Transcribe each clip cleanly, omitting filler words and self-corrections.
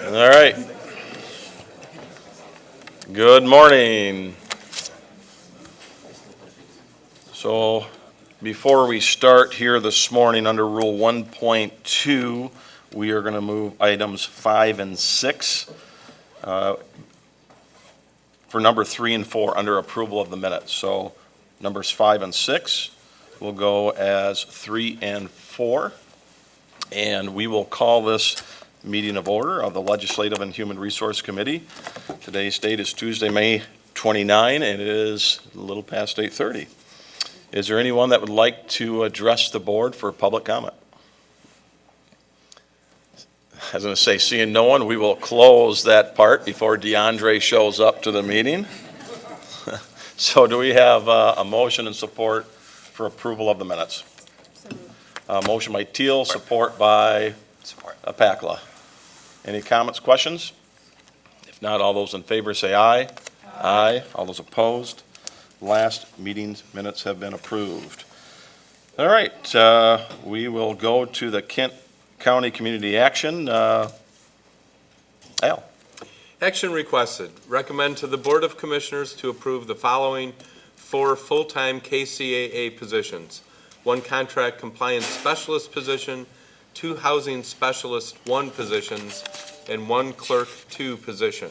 All right. Good morning. So before we start here this morning under Rule 1.2, we are going to move items 5 and 6 for number 3 and 4 under approval of the minutes. So numbers 5 and 6 will go as 3 and 4. And we will call this meeting of order of the Legislative and Human Resource Committee. Today's date is Tuesday, May 29, and it is a little past 8:30. Is there anyone that would like to address the board for public comment? I was going to say, seeing no one, we will close that part before DeAndre shows up to the meeting. So do we have a motion and support for approval of the minutes? Motion by Teal, support by Pakla. Any comments, questions? If not, all those in favor say aye. Aye. All those opposed? Last meeting's minutes have been approved. All right, we will go to the Kent County Community Action. Al. Action requested. Recommend to the Board of Commissioners to approve the following 4 full-time KCAA positions: 1 contract compliance specialist position, 2 housing specialist 1 positions, and 1 clerk 2 position.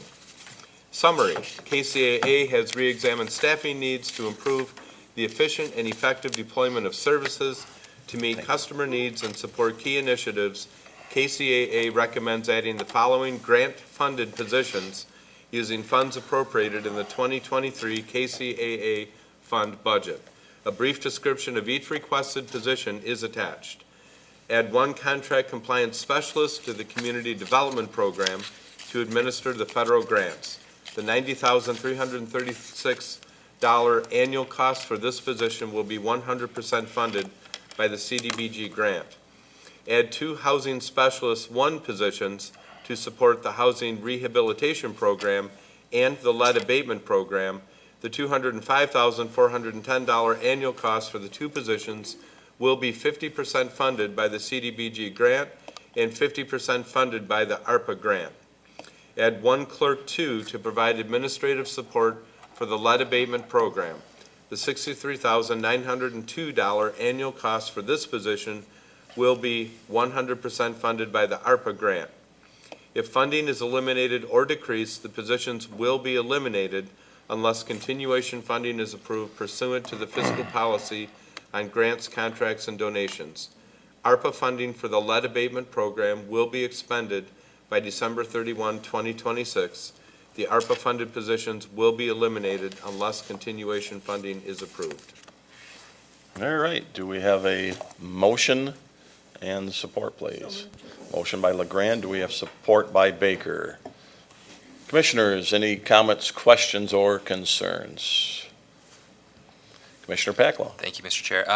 Summary: KCAA has re-examined staffing needs to improve the efficient and effective deployment of services to meet customer needs and support key initiatives. KCAA recommends adding the following grant-funded positions using funds appropriated in the 2023 KCAA fund budget. A brief description of each requested position is attached. Add 1 contract compliance specialist to the Community Development Program to administer the federal grants. The $90,336 annual cost for this position will be 100% funded by the CDBG grant. Add 2 housing specialist 1 positions to support the Housing Rehabilitation Program and the Lead Abatement Program. The $205,410 annual cost for the 2 positions will be 50% funded by the CDBG grant and 50% funded by the ARPA grant. Add 1 clerk 2 to provide administrative support for the Lead Abatement Program. The $63,902 annual cost for this position will be 100% funded by the ARPA grant. If funding is eliminated or decreased, the positions will be eliminated unless continuation funding is approved pursuant to the fiscal policy on grants, contracts, and donations. ARPA funding for the Lead Abatement Program will be expended by December 31, 2026. The ARPA-funded positions will be eliminated unless continuation funding is approved. All right, do we have a motion and support, please? Motion by LeGrand. Do we have support by Baker? Commissioners, any comments, questions, or concerns? Commissioner Pakla. Thank you, Mr. Chair.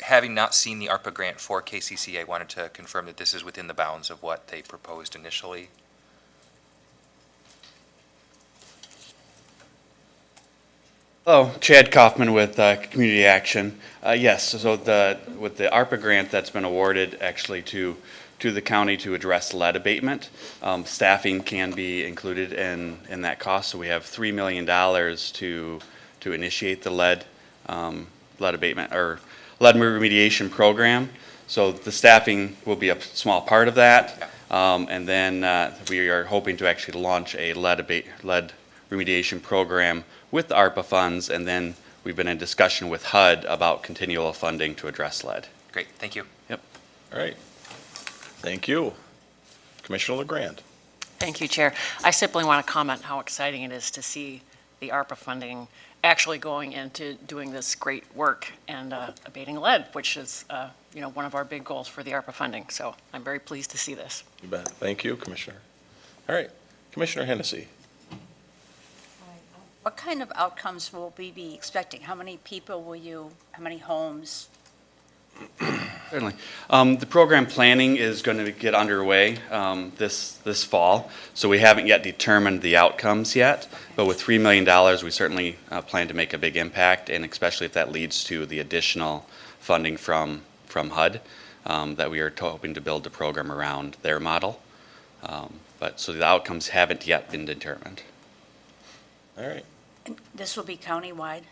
Having not seen the ARPA grant for KCCA, I wanted to confirm that this is within the bounds of what they proposed initially. Hello, Chad Kaufman with Community Action. Yes, so with the ARPA grant that's been awarded actually to the county to address lead abatement, staffing can be included in that cost. So we have $3 million to initiate the lead abatement or lead remediation program. So the staffing will be a small part of that, and then we are hoping to actually launch a lead remediation program with the ARPA funds, and then we've been in discussion with HUD about continual funding to address lead. Great, thank you. Yep. All right. Thank you. Commissioner LeGrand. Thank you, Chair. I simply want to comment how exciting it is to see the ARPA funding actually going into doing this great work and abating lead, which is one of our big goals for the ARPA funding. So I'm very pleased to see this. You bet. Thank you, Commissioner. All right. Commissioner Hennessy. What kind of outcomes will we be expecting? How many people how many homes? Certainly. The program planning is going to get underway this fall, so we haven't yet determined the outcomes yet, but with $3 million, we certainly plan to make a big impact, and especially if that leads to the additional funding from HUD, that we are hoping to build a program around their model. But, so the outcomes haven't yet been determined. All right. And this will be countywide?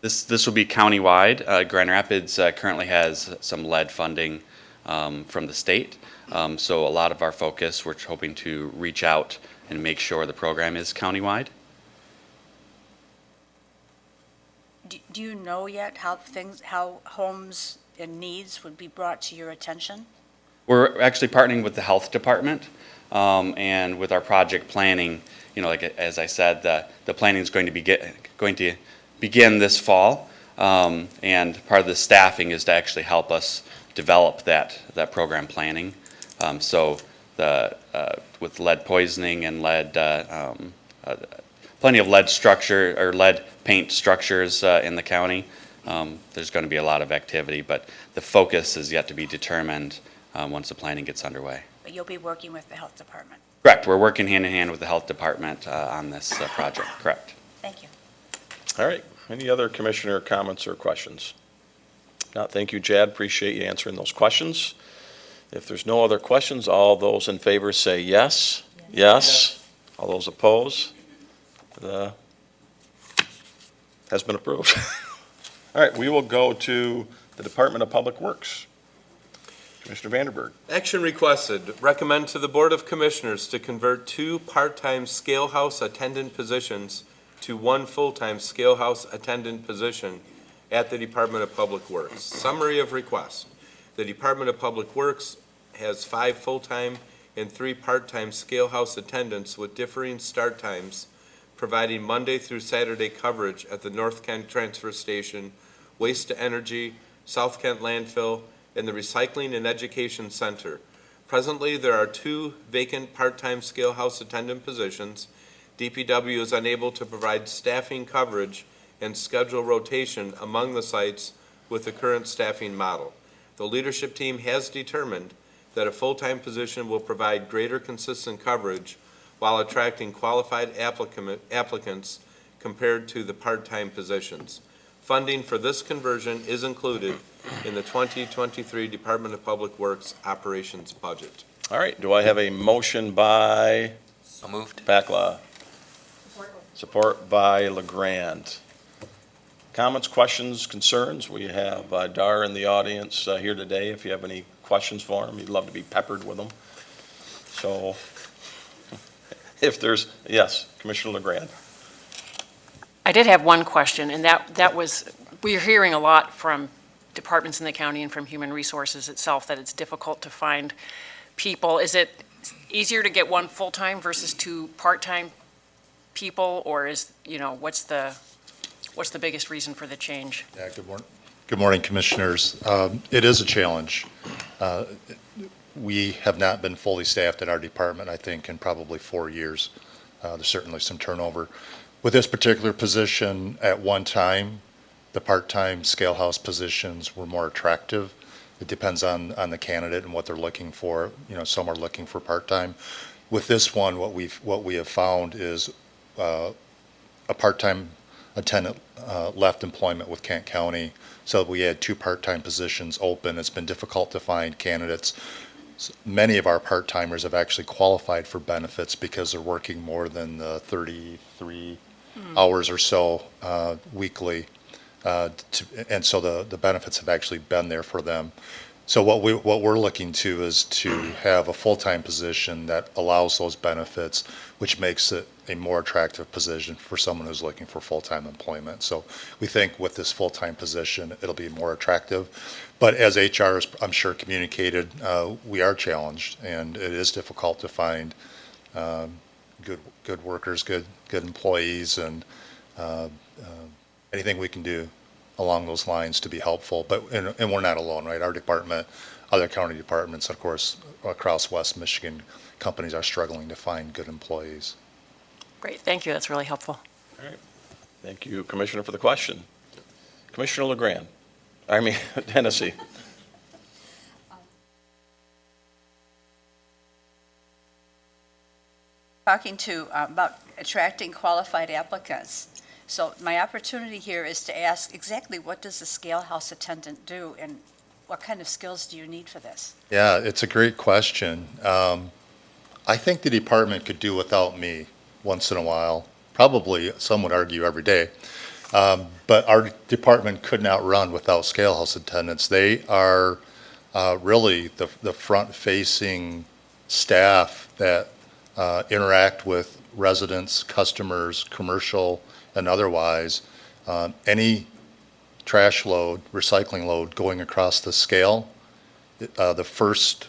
This will be countywide. Grand Rapids currently has some lead funding from the state. So a lot of our focus, we're hoping to reach out and make sure the program is countywide. Do you know yet how homes and needs would be brought to your attention? We're actually partnering with the health department, and with our project planning, like as I said, the planning is going to begin this fall. And part of the staffing is to actually help us develop that program planning. So with lead poisoning and plenty of lead structure or lead paint structures in the county, there's going to be a lot of activity, but the focus is yet to be determined once the planning gets underway. But you'll be working with the health department? Correct. We're working hand in hand with the health department on this project. Correct. Thank you. All right. Any other commissioner comments or questions? Not, thank you, Chad. Appreciate you answering those questions. If there's no other questions, all those in favor say yes. Yes. All those opposed? Has been approved. All right, we will go to the Department of Public Works. Commissioner Vanderberg. Action requested, recommend to the Board of Commissioners to convert 2 part-time scale house attendant positions to 1 full-time scale house attendant position at the Department of Public Works. Summary of request. The Department of Public Works has 5 full-time and 3 part-time scale house attendants with differing start times, providing Monday through Saturday coverage at the North Kent Transfer Station, Waste to Energy, South Kent Landfill, and the Recycling and Education Center. Presently, there are 2 vacant part-time scale house attendant positions. DPW is unable to provide staffing coverage and schedule rotation among the sites with the current staffing model. The leadership team has determined that a full-time position will provide greater consistent coverage while attracting qualified applicants compared to the part-time positions. Funding for this conversion is included in the 2023 Department of Public Works operations budget. All right, do I have a motion by So moved. Backlaw? Support by LeGrand. Comments, questions, concerns? We have Dar in the audience here today. If you have any questions for him, he'd love to be peppered with them. So if there's, yes, Commissioner LeGrand. I did have one question, and that was, we're hearing a lot from departments in the county and from Human Resources itself that it's difficult to find people. Is it easier to get 1 full-time versus 2 part-time people, or is, what's the biggest reason for the change? Yeah, good morning. Good morning, Commissioners. It is a challenge. We have not been fully staffed in our department, I think, in probably 4 years. There's certainly some turnover. With this particular position, at one time, the part-time scale house positions were more attractive. It depends on the candidate and what they're looking for. Some are looking for part-time. With this one, what we have found is a part-time attendant left employment with Kent County, so we had 2 part-time positions open. It's been difficult to find candidates. Many of our part-timers have actually qualified for benefits because they're working more than the 33 hours or so weekly, and so the benefits have actually been there for them. So what we're looking to is to have a full-time position that allows those benefits, which makes it a more attractive position for someone who's looking for full-time employment. So we think with this full-time position, it'll be more attractive. But as HR is, I'm sure, communicated, we are challenged, and it is difficult to find good workers, good employees, and anything we can do along those lines to be helpful. And we're not alone, right? Our department, other county departments, of course, across West Michigan, companies are struggling to find good employees. Great, thank you, that's really helpful. All right. Thank you, Commissioner, for the question. Commissioner LeGrand, Hennessy. Talking about attracting qualified applicants. So my opportunity here is to ask exactly what does a scale house attendant do, and what kind of skills do you need for this? Yeah, it's a great question. I think the department could do without me once in a while, probably, some would argue, every day. But our department could not run without scale house attendants. They are really the front-facing staff that interact with residents, customers, commercial and otherwise. Any trash load, recycling load going across the scale, the first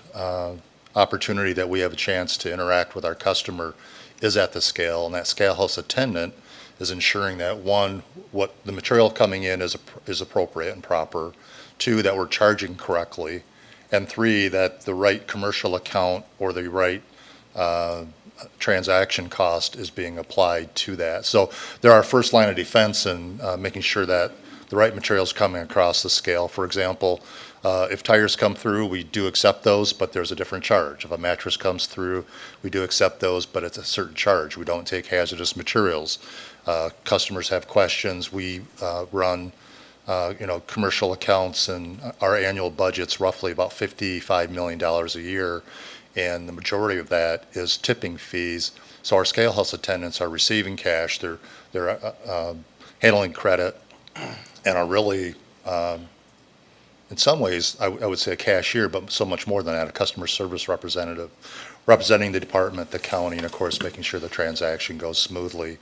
opportunity that we have a chance to interact with our customer is at the scale, and that scale house attendant is ensuring that, one, what the material coming in is appropriate and proper, two, that we're charging correctly, and three, that the right commercial account or the right transaction cost is being applied to that. So they're our first line of defense in making sure that the right material is coming across the scale. For example, if tires come through, we do accept those, but there's a different charge. If a mattress comes through, we do accept those, but it's a certain charge. We don't take hazardous materials. Customers have questions. We run commercial accounts, and our annual budget's roughly about $55 million a year, and the majority of that is tipping fees. So our scale house attendants are receiving cash, they're handling credit, and are really, in some ways, I would say a cashier, but so much more than that, a customer service representative, representing the department, the county, and of course, making sure the transaction goes smoothly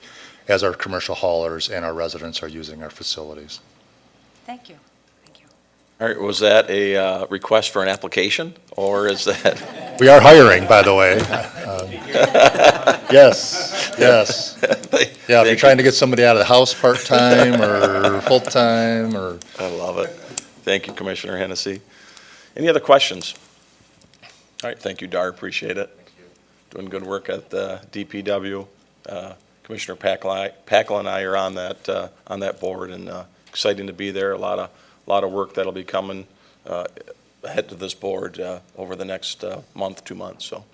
as our commercial haulers and our residents are using our facilities. Thank you. Thank you. All right, was that a request for an application, or is that? We are hiring, by the way. Yes, yes. Yeah, if you're trying to get somebody out of the house part-time or full-time or. I love it. Thank you, Commissioner Hennessy. Any other questions? All right, thank you, Dar, appreciate it. Doing good work at the DPW. Commissioner Packle and I are on that board, and exciting to be there. A lot of work that'll be coming ahead to this board over the next month, 2 months. So,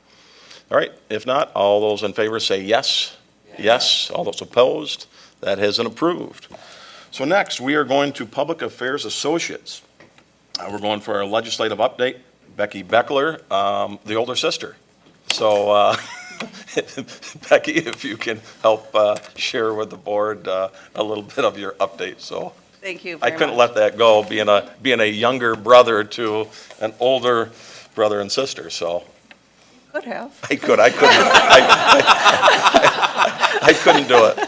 all right. If not, all those in favor say yes. Yes. All those opposed, that has been approved. So next, we are going to Public Affairs Associates. We're going for our legislative update. Becky Beckler, the older sister. So, Becky, if you can help share with the board a little bit of your update. So Thank you I very couldn't much. let that go, being a younger brother to an older brother and sister. So Could have. I couldn't do it.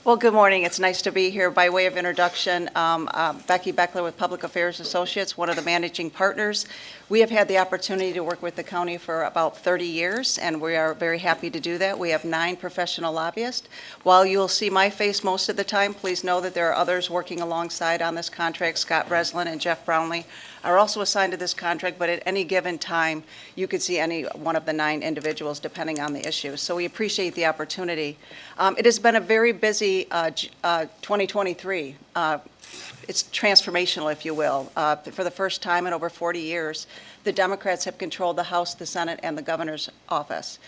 Well, good morning. It's nice to be here. By way of introduction, Becky Beckler with Public Affairs Associates, one of the managing partners. We have had the opportunity to work with the county for about 30 years, and we are very happy to do that. We have 9 professional lobbyists. While you'll see my face most of the time, please know that there are others working alongside on this contract. Scott Breslin and Jeff Brownlee are also assigned to this contract, but at any given time, you could see any one of the 9 individuals depending on the issue. So we appreciate the opportunity. It has been a very busy 2023. It's transformational, if you will. For the first time in over 40 years, the Democrats have controlled the House, the Senate, and the governor's office.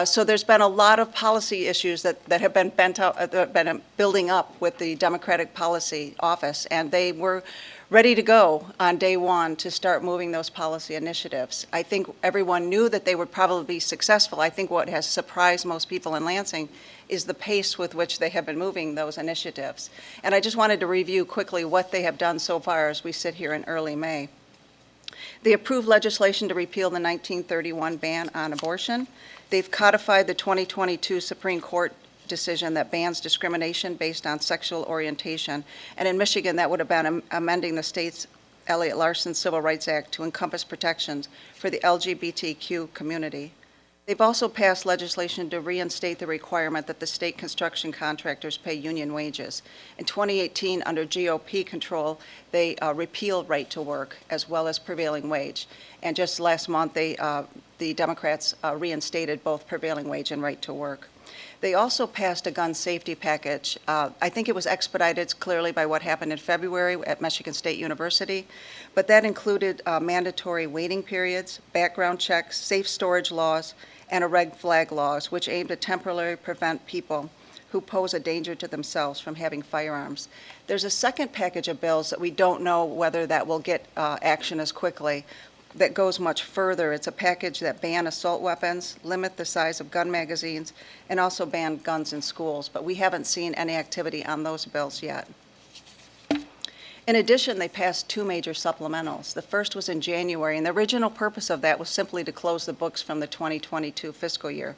So there's been a lot of policy issues that have been building up with the Democratic Policy Office, and they were ready to go on day one to start moving those policy initiatives. I think everyone knew that they would probably be successful. I think what has surprised most people in Lansing is the pace with which they have been moving those initiatives. And I just wanted to review quickly what they have done so far as we sit here in early May. They approved legislation to repeal the 1931 ban on abortion. They've codified the 2022 Supreme Court decision that bans discrimination based on sexual orientation. And in Michigan, that would have been amending the state's Elliott Larson Civil Rights Act to encompass protections for the LGBTQ community. They've also passed legislation to reinstate the requirement that the state construction contractors pay union wages. In 2018, under GOP control, they repealed right to work as well as prevailing wage. And just last month, the Democrats reinstated both prevailing wage and right to work. They also passed a gun safety package. I think it was expedited clearly by what happened in February at Michigan State University, but that included mandatory waiting periods, background checks, safe storage laws, and a red flag laws, which aim to temporarily prevent people who pose a danger to themselves from having firearms. There's a second package of bills that we don't know whether that will get action as quickly. that goes much further. It's a package that ban assault weapons, limit the size of gun magazines, and also ban guns in schools. But we haven't seen any activity on those bills yet. In addition, they passed two major supplementals. The first was in January, and the original purpose of that was simply to close the books from the 2022 fiscal year.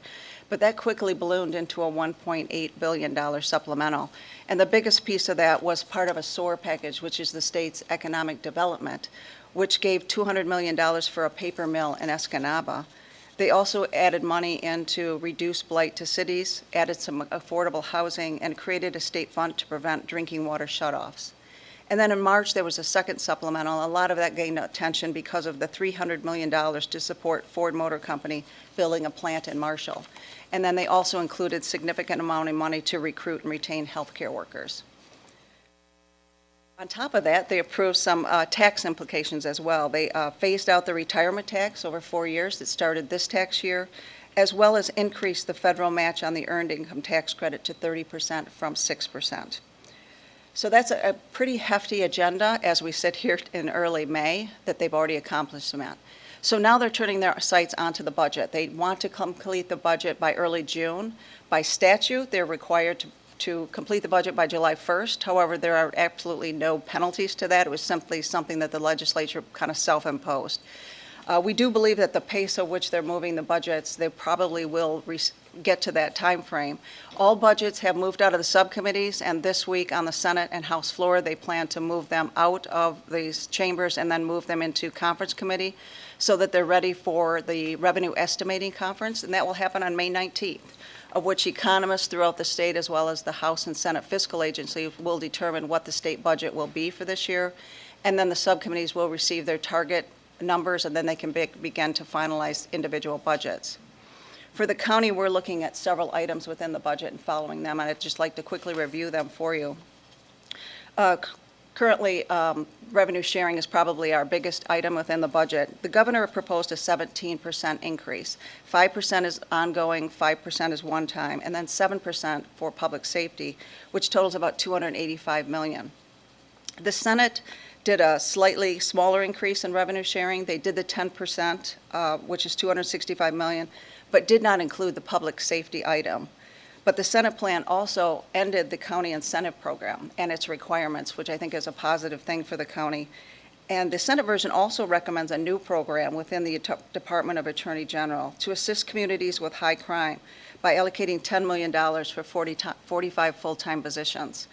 But that quickly ballooned into a $1.8 billion supplemental. And the biggest piece of that was part of a SOAR package, which is the state's economic development, which gave $200 million for a paper mill in Escanaba. They also added money in to reduce blight to cities, added some affordable housing, and created a state fund to prevent drinking water shutoffs. And then in March, there was a second supplemental. A lot of that gained attention because of the $300 million to support Ford Motor Company building a plant in Marshall. And then they also included significant amount of money to recruit and retain healthcare workers. On top of that, they approved some tax implications as well. They phased out the retirement tax over 4 years that started this tax year, as well as increased the federal match on the earned income tax credit to 30% from 6%. So that's a pretty hefty agenda as we sit here in early May that they've already accomplished that. So now they're turning their sights onto the budget. They want to complete the budget by early June. By statute, they're required to complete the budget by July 1st. However, there are absolutely no penalties to that. It was simply something that the legislature kind of self-imposed. We do believe that the pace at which they're moving the budgets, they probably will get to that time frame. All budgets have moved out of the subcommittees, and this week on the Senate and House floor, they plan to move them out of these chambers and then move them into conference committee so that they're ready for the revenue estimating conference, and that will happen on May 19th, of which economists throughout the state as well as the House and Senate fiscal agencies will determine what the state budget will be for this year, and then the subcommittees will receive their target numbers, and then they can begin to finalize individual budgets. For the county, we're looking at several items within the budget and following them, and I'd just like to quickly review them for you. Currently, revenue sharing is probably our biggest item within the budget. The governor proposed a 17% increase. 5% is ongoing, 5% is one time, and then 7% for public safety, which totals about $285 million. The Senate did a slightly smaller increase in revenue sharing. They did the 10%, which is $265 million, but did not include the public safety item. But the Senate plan also ended the county incentive program and its requirements, which I think is a positive thing for the county. And the Senate version also recommends a new program within the Department of Attorney General to assist communities with high crime by allocating $10 million for 45 full-time positions.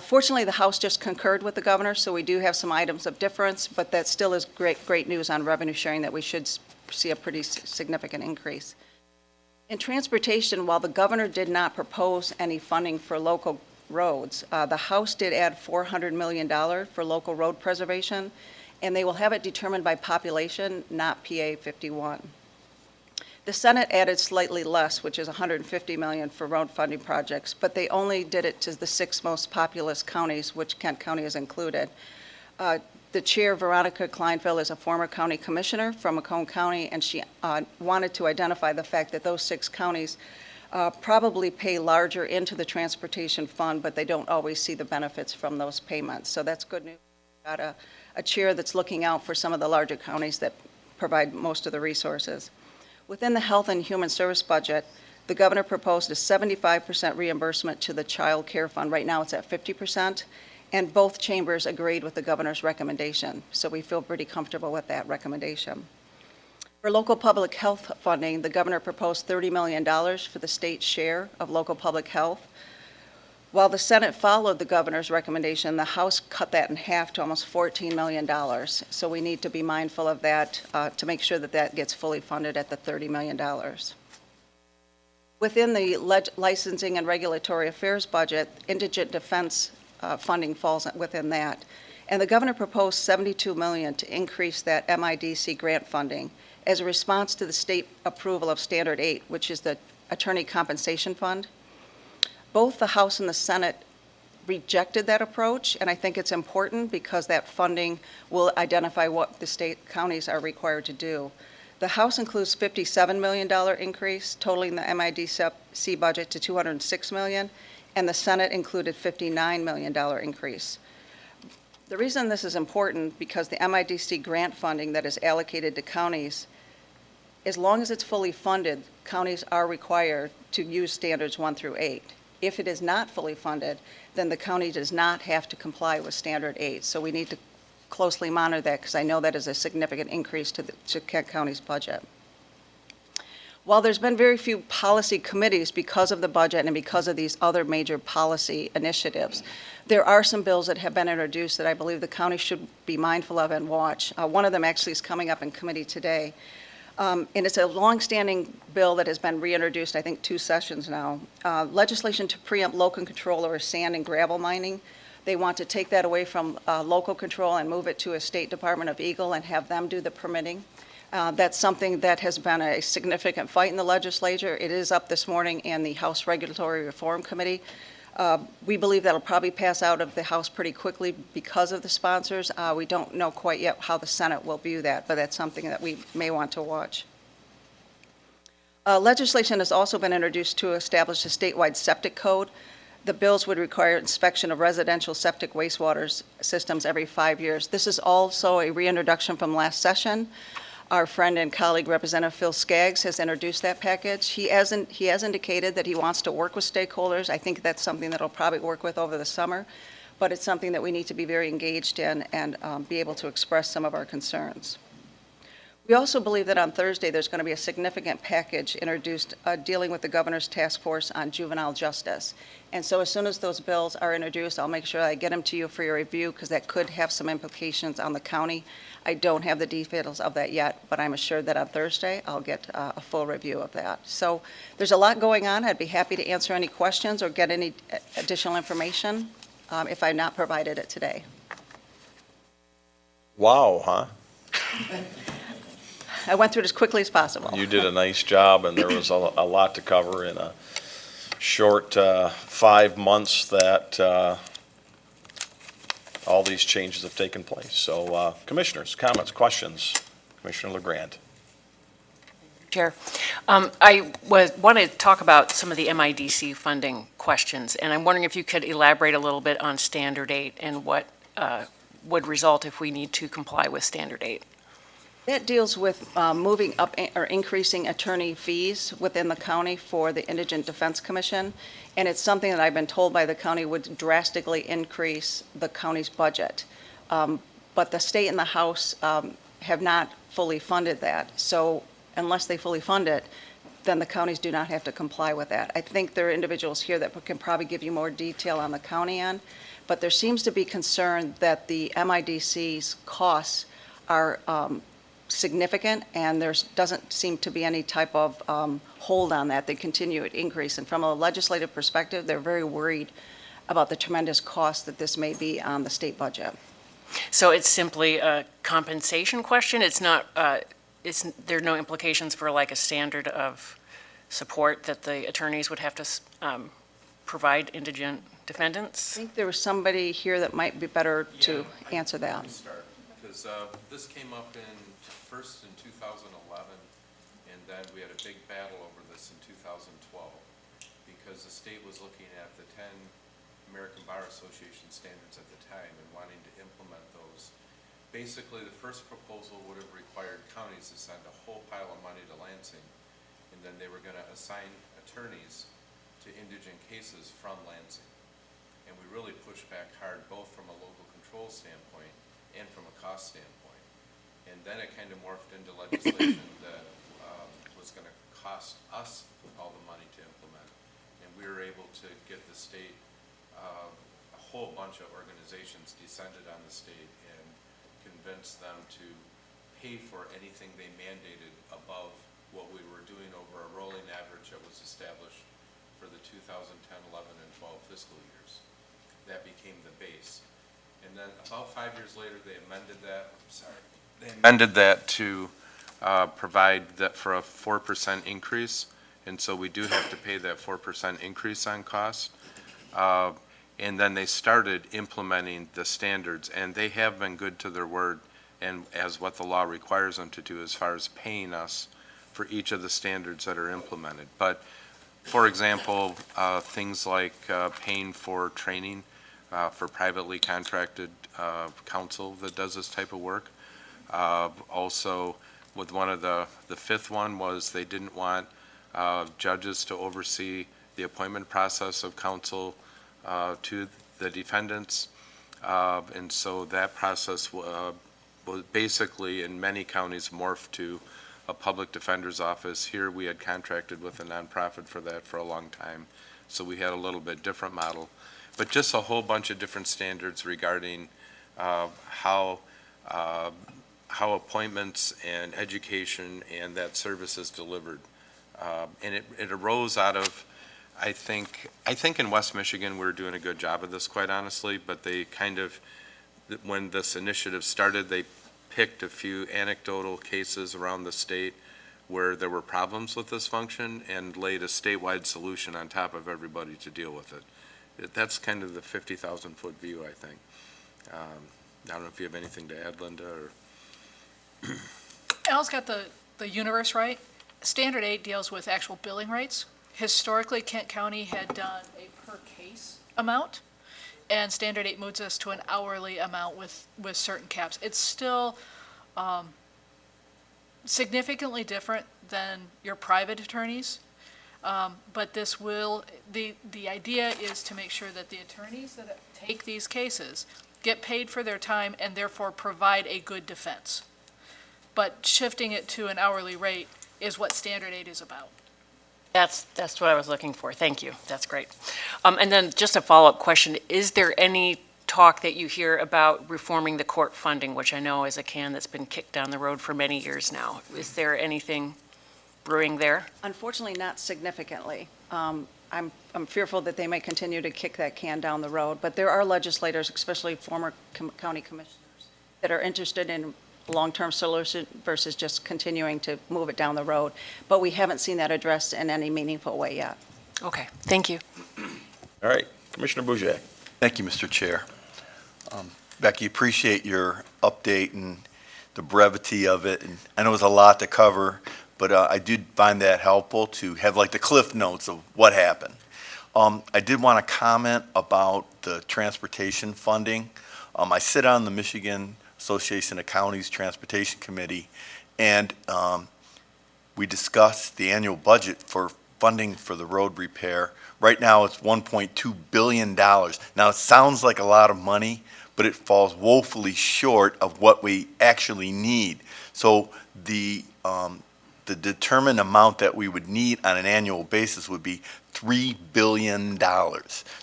Fortunately, the House just concurred with the governor, so we do have some items of difference, but that still is great news on revenue sharing that we should see a pretty significant increase. In transportation, while the governor did not propose any funding for local roads, the House did add $400 million for local road preservation, and they will have it determined by population, not PA 51. The Senate added slightly less, which is $150 million for road funding projects, but they only did it to the 6 most populous counties, which Kent County is included. The chair, Veronica Kleinfeld, is a former county commissioner from Macomb County, and she wanted to identify the fact that those 6 counties probably pay larger into the transportation fund, but they don't always see the benefits from those payments. So that's good news. We've got a chair that's looking out for some of the larger counties that provide most of the resources. Within the Health and Human Service budget, the governor proposed a 75% reimbursement to the child care fund. Right now it's at 50%, and both chambers agreed with the governor's recommendation. So we feel pretty comfortable with that recommendation. For local public health funding, the governor proposed $30 million for the state's share of local public health. While the Senate followed the governor's recommendation, the House cut that in half to almost $14 million. So we need to be mindful of that to make sure that that gets fully funded at the $30 million. Within the licensing and regulatory affairs budget, indigent defense funding falls within that. And the governor proposed $72 million to increase that MIDC grant funding as a response to the state approval of Standard 8, which is the Attorney Compensation Fund. Both the House and the Senate rejected that approach, and I think it's important because that funding will identify what the state counties are required to do. The House includes $57 million increase, totaling the MIDC budget to $206 million, and the Senate included $59 million increase. The reason this is important, because the MIDC grant funding that is allocated to counties, as long as it's fully funded, counties are required to use standards 1 through 8. If it is not fully funded, then the county does not have to comply with standard 8. So we need to closely monitor that, because I know that is a significant increase to Kent County's budget. While there's been very few policy committees because of the budget and because of these other major policy initiatives, there are some bills that have been introduced that I believe the county should be mindful of and watch. One of them actually is coming up in committee today. And it's a longstanding bill that has been reintroduced, I think, 2 sessions now. Legislation to preempt local control over sand and gravel mining. They want to take that away from local control and move it to a State Department of Eagle and have them do the permitting. That's something that has been a significant fight in the legislature. It is up this morning in the House Regulatory Reform Committee. We believe that'll probably pass out of the House pretty quickly because of the sponsors. We don't know quite yet how the Senate will view that, but that's something that we may want to watch. Legislation has also been introduced to establish a statewide septic code. The bills would require inspection of residential septic wastewater systems every 5 years. This is also a reintroduction from last session. Our friend and colleague, Representative Phil Skaggs, has introduced that package. He has indicated that he wants to work with stakeholders. I think that's something that he'll probably work with over the summer, but it's something that we need to be very engaged in and be able to express some of our concerns. We also believe that on Thursday, there's going to be a significant package introduced dealing with the Governor's Task Force on Juvenile Justice. And so as soon as those bills are introduced, I'll make sure I get them to you for your review, because that could have some implications on the county. I don't have the details of that yet, but I'm assured that on Thursday, I'll get a full review of that. So there's a lot going on. I'd be happy to answer any questions or get any additional information if I've not provided it today. Wow, huh? I went through it as quickly as possible. You did a nice job, and there was a lot to cover in a short 5 months that all these changes have taken place. So, commissioners, comments, questions? Commissioner LeGrand. Chair. I want to talk about some of the MIDC funding questions, and I'm wondering if you could elaborate a little bit on Standard 8 and what would result if we need to comply with Standard 8. That deals with moving up or increasing attorney fees within the county for the Indigent Defense Commission, and it's something that I've been told by the county would drastically increase the county's budget. But the state and the House have not fully funded that, so unless they fully fund it, then the counties do not have to comply with that. I think there are individuals here that can probably give you more detail on the county end, but there seems to be concern that the MIDC's costs are significant, and there doesn't seem to be any type of hold on that. They continue to increase, and from a legislative perspective, they're very worried about the tremendous cost that this may be on the state budget. So it's simply a compensation question? It's not, there are no implications for like a standard of support that the attorneys would have to provide indigent defendants? I think there was somebody here that might be better to answer that. Let me start, because this came up first in 2011, and then we had a big battle over this in 2012, because the state was looking at the 10 American Bar Association standards at the time and wanting to implement those. Basically, the first proposal would have required counties to send a whole pile of money to Lansing, and then they were going to assign attorneys to indigent cases from Lansing. And we really pushed back hard, both from a local control standpoint and from a cost standpoint. And then it kind of morphed into legislation that was going to cost us all the money to implement. And we were able to get the state, a whole bunch of organizations descended on the state and convinced them to pay for anything they mandated above what we were doing over a rolling average that was established for the 2010, 11, and 12 fiscal years. That became the base. And then about 5 years later, they amended that, they amended that to provide that for a 4% increase. And so we do have to pay that 4% increase on cost. And then they started implementing the standards, and they have been good to their word and as what the law requires them to do as far as paying us for each of the standards that are implemented. But for example, things like paying for training, for privately contracted counsel that does this type of work. Also, with one of the fifth one was they didn't want judges to oversee the appointment process of counsel to the defendants. And so that process was basically in many counties morphed to a public defender's office. Here, we had contracted with a nonprofit for that for a long time, so we had a little bit different model. But just a whole bunch of different standards regarding how appointments and education and that service is delivered. And it arose out of, I think in West Michigan, we're doing a good job of this, quite honestly, but they kind of, when this initiative started, they picked a few anecdotal cases around the state where there were problems with this function and laid a statewide solution on top of everybody to deal with it. That's kind of the 50,000-foot view, I think. I don't know if you have anything to add, Linda, or? Al's got the universe right. Standard 8 deals with actual billing rates. Historically, Kent County had done a per case amount, and Standard 8 moves us to an hourly amount with certain caps. It's still significantly different than your private attorneys, but this will, the idea is to make sure that the attorneys that take these cases get paid for their time and therefore provide a good defense. But shifting it to an hourly rate is what Standard 8 is about. That's what I was looking for. Thank you. That's great. And then just a follow-up question. Is there any talk that you hear about reforming the court funding, which I know is a can that's been kicked down the road for many years now? Is there anything brewing there? Unfortunately, not significantly. I'm fearful that they may continue to kick that can down the road, but there are legislators, especially former county commissioners, that are interested in long-term solution versus just continuing to move it down the road. But we haven't seen that addressed in any meaningful way yet. Okay, thank you. All right, Commissioner Bourget. Thank you, Mr. Chair. Becky, appreciate your update and the brevity of it. And I know it was a lot to cover, but I did find that helpful to have like the cliff notes of what happened. I did want to comment about the transportation funding. I sit on the Michigan Association of Counties Transportation Committee, and we discussed the annual budget for funding for the road repair. Right now, it's $1.2 billion. Now, it sounds like a lot of money, but it falls woefully short of what we actually need. So the determined amount that we would need on an annual basis would be $3 billion.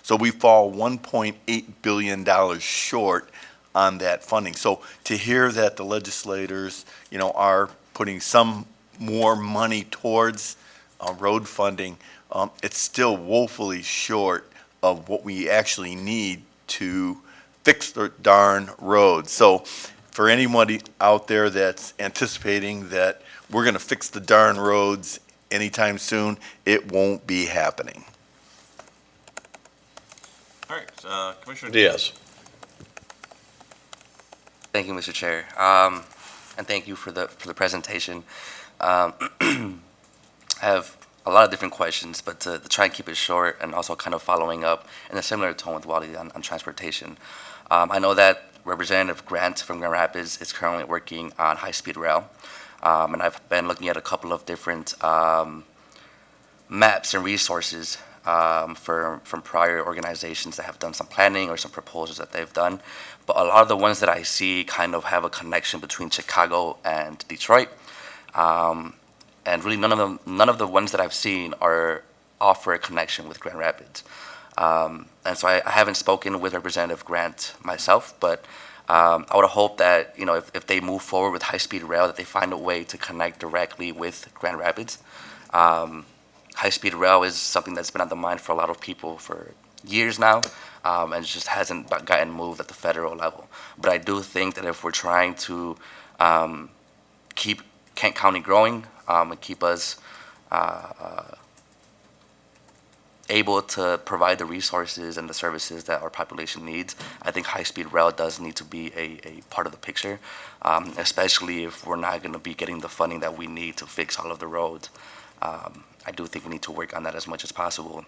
So we fall $1.8 billion short on that funding. So to hear that the legislators, are putting some more money towards road funding, it's still woefully short of what we actually need to fix the darn roads. So for anybody out there that's anticipating that we're going to fix the darn roads anytime soon, it won't be happening. All right, Commissioner Diaz. Thank you, Mr. Chair, and thank you for the presentation. I have a lot of different questions, but to try and keep it short and also kind of following up in a similar tone with Wally on transportation. I know that Representative Grant from Grand Rapids is currently working on high-speed rail, and I've been looking at a couple of different maps and resources from prior organizations that have done some planning or some proposals that they've done. But a lot of the ones that I see kind of have a connection between Chicago and Detroit. And really none of the ones that I've seen offer a connection with Grand Rapids. And so I haven't spoken with Representative Grant myself, but I would hope that, if they move forward with high-speed rail, that they find a way to connect directly with Grand Rapids. High-speed rail is something that's been on the mind for a lot of people for years now, and it just hasn't gotten moved at the federal level. But I do think that if we're trying to keep Kent County growing and keep us able to provide the resources and the services that our population needs, I think high-speed rail does need to be a part of the picture, especially if we're not going to be getting the funding that we need to fix all of the roads. I do think we need to work on that as much as possible.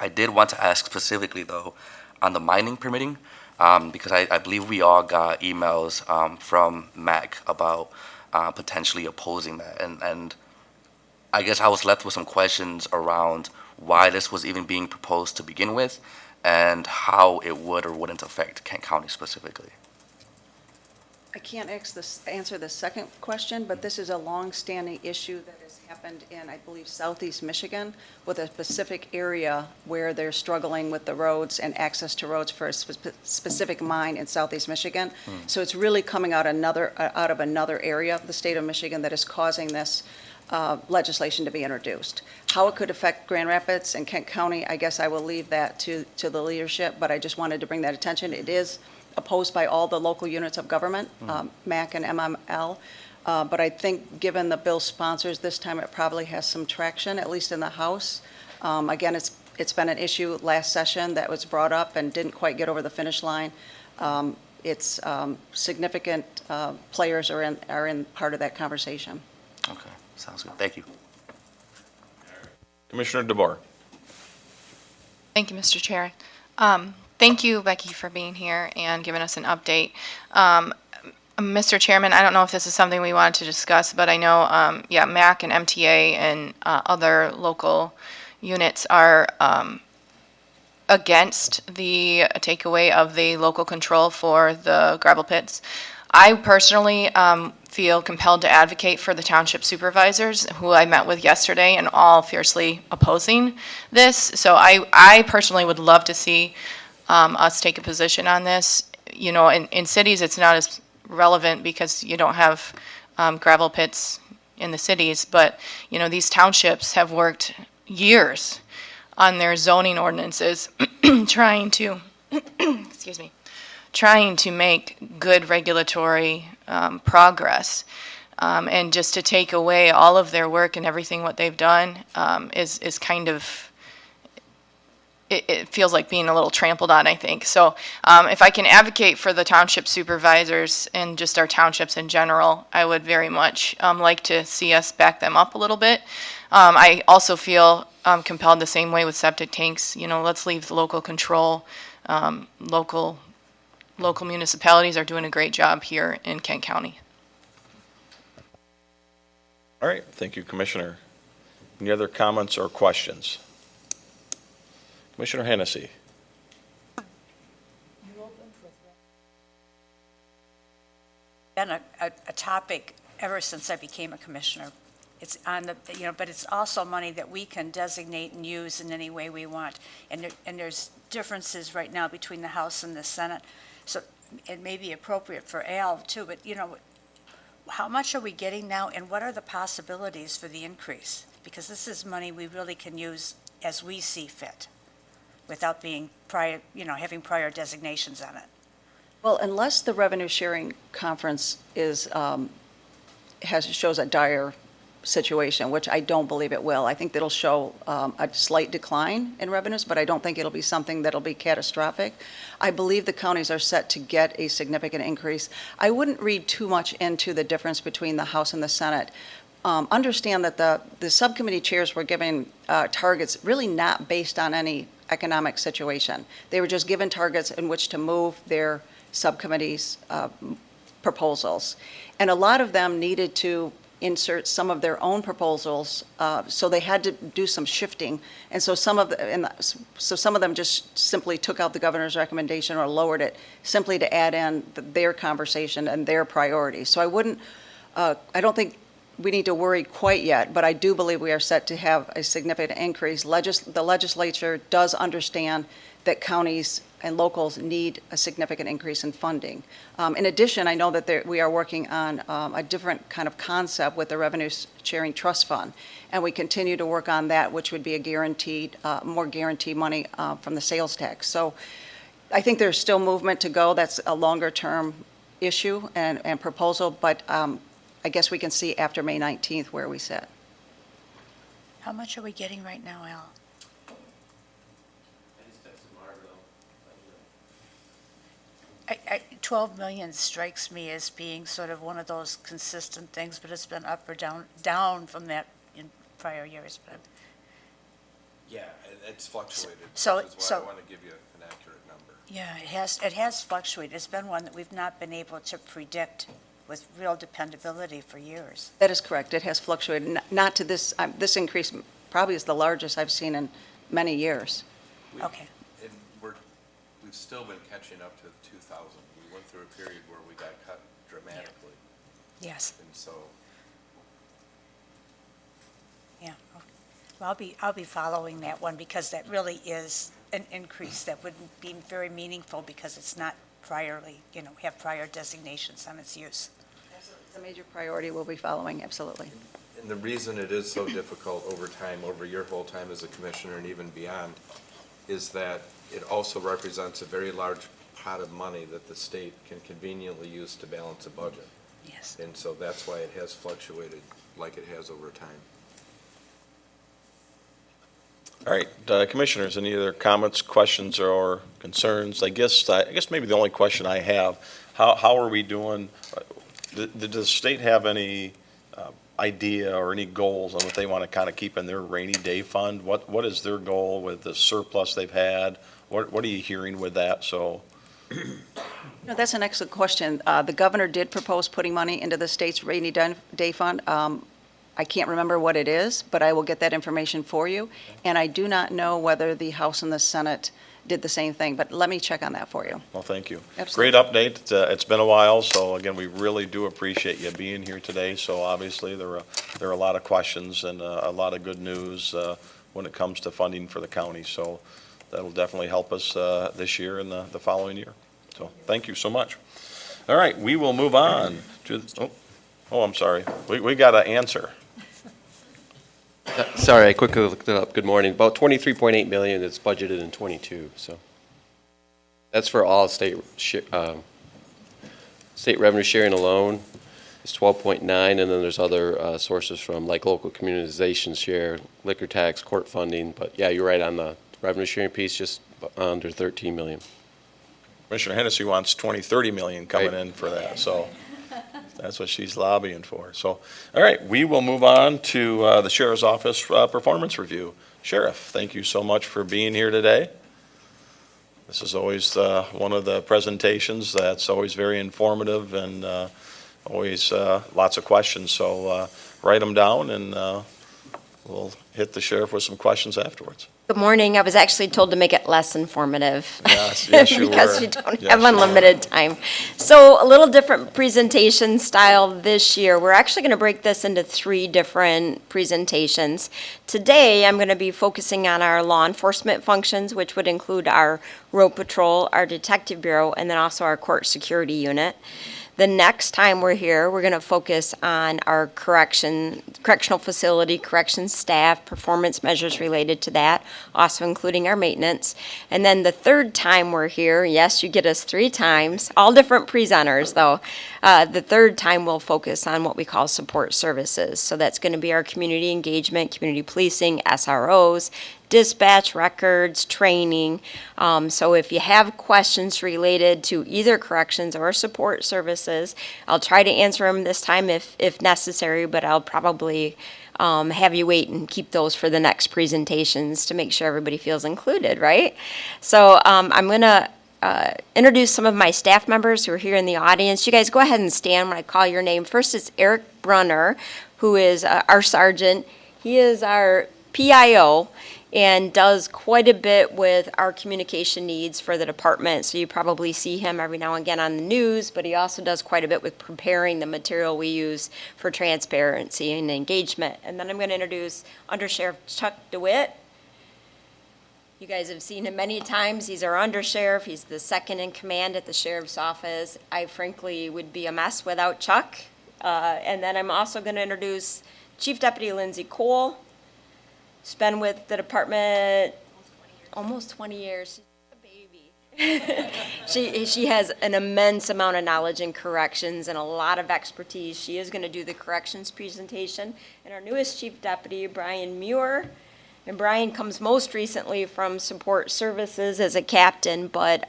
I did want to ask specifically, though, on the mining permitting, because I believe we all got emails from MAC about potentially opposing that. And I guess I was left with some questions around why this was even being proposed to begin with and how it would or wouldn't affect Kent County specifically. I can't answer the second question, but this is a long-standing issue that has happened in, I believe, southeast Michigan, with a specific area where they're struggling with the roads and access to roads for a specific mine in southeast Michigan. So it's really coming out of another area of the state of Michigan that is causing this legislation to be introduced. How it could affect Grand Rapids and Kent County, I guess I will leave that to the leadership, but I just wanted to bring that attention. It is opposed by all the local units of government, MAC and MML. But I think, given the bill sponsors, this time it probably has some traction, at least in the House. Again, it's been an issue last session that was brought up and didn't quite get over the finish line. It's significant players are in part of that conversation. Okay, sounds good. Thank you. Commissioner DeBoer. Thank you, Mr. Chair. Thank you, Becky, for being here and giving us an update. Mr. Chairman, I don't know if this is something we wanted to discuss, but I know, MAC and MTA and other local units are against the takeaway of the local control for the gravel pits. I personally feel compelled to advocate for the township supervisors, who I met with yesterday, and all fiercely opposing this. So I personally would love to see us take a position on this. You know, in cities, it's not as relevant because you don't have gravel pits in the cities, but, you know, these townships have worked years on their zoning ordinances trying to, excuse me, trying to make good regulatory progress. And just to take away all of their work and everything what they've done is kind of, it feels like being a little trampled on, I think. So if I can advocate for the township supervisors and just our townships in general, I would very much like to see us back them up a little bit. I also feel compelled the same way with septic tanks. You know, let's leave the local control. Local municipalities are doing a great job here in Kent County. All right, thank you, Commissioner. Any other comments or questions? Commissioner Hennessy. Been a topic ever since I became a commissioner. It's on the, but it's also money that we can designate and use in any way we want. And there's differences right now between the House and the Senate. So it may be appropriate for Al too, but how much are we getting now and what are the possibilities for the increase? Because this is money we really can use as we see fit without being having prior designations on it. Well, unless the revenue sharing conference shows a dire situation, which I don't believe it will. I think that'll show a slight decline in revenues, but I don't think it'll be something that'll be catastrophic. I believe the counties are set to get a significant increase. I wouldn't read too much into the difference between the House and the Senate. Understand that the subcommittee chairs were given targets really not based on any economic situation. They were just given targets in which to move their subcommittees' proposals. And a lot of them needed to insert some of their own proposals, so they had to do some shifting. And so some of them just simply took out the governor's recommendation or lowered it simply to add in their conversation and their priorities. So I don't think we need to worry quite yet, but I do believe we are set to have a significant increase. The legislature does understand that counties and locals need a significant increase in funding. In addition, I know that we are working on a different kind of concept with the Revenue Sharing Trust Fund, and we continue to work on that, which would be a more guaranteed money from the sales tax. So I think there's still movement to go. That's a longer-term issue and proposal, but I guess we can see after May 19th where we sit. How much are we getting right now, Al? $12 million strikes me as being sort of one of those consistent things, but it's been up or down from that in prior years. But Yeah, it's fluctuated, So- which is why so- I want to give you an accurate number. Yeah, it has fluctuated. It's been one that we've not been able to predict with real dependability for years. That is correct. It has fluctuated, not to this, this increase probably is the largest I've seen in many years. Okay. And we've still been catching up to 2,000. We went through a period where we got cut dramatically, Yes, and so yeah. Well, I'll be following that one because that really is an increase that would be very meaningful because it's not priorly, have prior designations on its use. It's a major priority we'll be following, absolutely. And the reason it is so difficult over time, over your whole time as a commissioner and even beyond, is that it also represents a very large pot of money that the state can conveniently use to balance a budget. Yes. And so that's why it has fluctuated like it has over time. All right, commissioners, any other comments, questions, or concerns? I guess maybe the only question I have, how are we doing? Does the state have any idea or any goals on what they want to kind of keep in their rainy day fund? What is their goal with the surplus they've had? What are you hearing with that? So, That's an excellent question. The governor did propose putting money into the state's rainy day fund. I can't remember what it is, but I will get that information for you. And I do not know whether the House and the Senate did the same thing, but let me check on that for you. well, thank you. Absolutely. Great update. It's been a while, so again, we really do appreciate you being here today. So obviously, there are a lot of questions and a lot of good news when it comes to funding for the county. So that'll definitely help us this year and the following year. So thank you so much. All right, we will move on to, I'm sorry. We got an answer. Sorry, I quickly looked it up. Good morning. About 23.8 million that's budgeted in '22, so. That's for all state revenue sharing alone. It's 12.9, and then there's other sources from like local communization share, liquor tax, court funding. But yeah, you're right on the revenue sharing piece, just under 13 million. Commissioner Hennessy wants 30 million coming Right. in for that, so that's what she's lobbying for. So, all right, we will move on to the Sheriff's Office performance review. Sheriff, thank you so much for being here today. This is always one of the presentations that's always very informative and always lots of questions. So write them down and we'll hit the sheriff with some questions afterwards. Good morning. I was actually told to make it less informative. Yes, you Because were. we don't Yes, have you were. unlimited time. So a little different presentation style this year. We're actually going to break this into 3 different presentations. Today, I'm going to be focusing on our law enforcement functions, which would include our road patrol, our detective bureau, and then also our court security unit. The next time we're here, we're going to focus on our correctional facility, corrections staff, performance measures related to that, also including our maintenance. And then the third time we're here, yes, you get us 3 times, all different presenters though. The third time we'll focus on what we call support services. So that's going to be our community engagement, community policing, SROs, dispatch records, training. So if you have questions related to either corrections or support services, I'll try to answer them this time if necessary, but I'll probably have you wait and keep those for the next presentations to make sure everybody feels included, right? So I'm going to introduce some of my staff members who are here in the audience. You guys go ahead and stand when I call your name. First is Eric Brunner, who is our sergeant. He is our PIO and does quite a bit with our communication needs for the department. So you probably see him every now and again on the news, but he also does quite a bit with preparing the material we use for transparency and engagement. And then I'm going to introduce Under Sheriff Chuck DeWitt. You guys have seen him many times. He's our undersheriff. He's the second in command at the sheriff's office. I frankly would be a mess without Chuck. And then I'm also going to introduce Chief Deputy Lindsay Cole. She's been with the department almost 20 years. She's a baby. She has an immense amount of knowledge in corrections and a lot of expertise. She is going to do the corrections presentation. And our newest chief deputy, Brian Muir. And Brian comes most recently from support services as a captain, but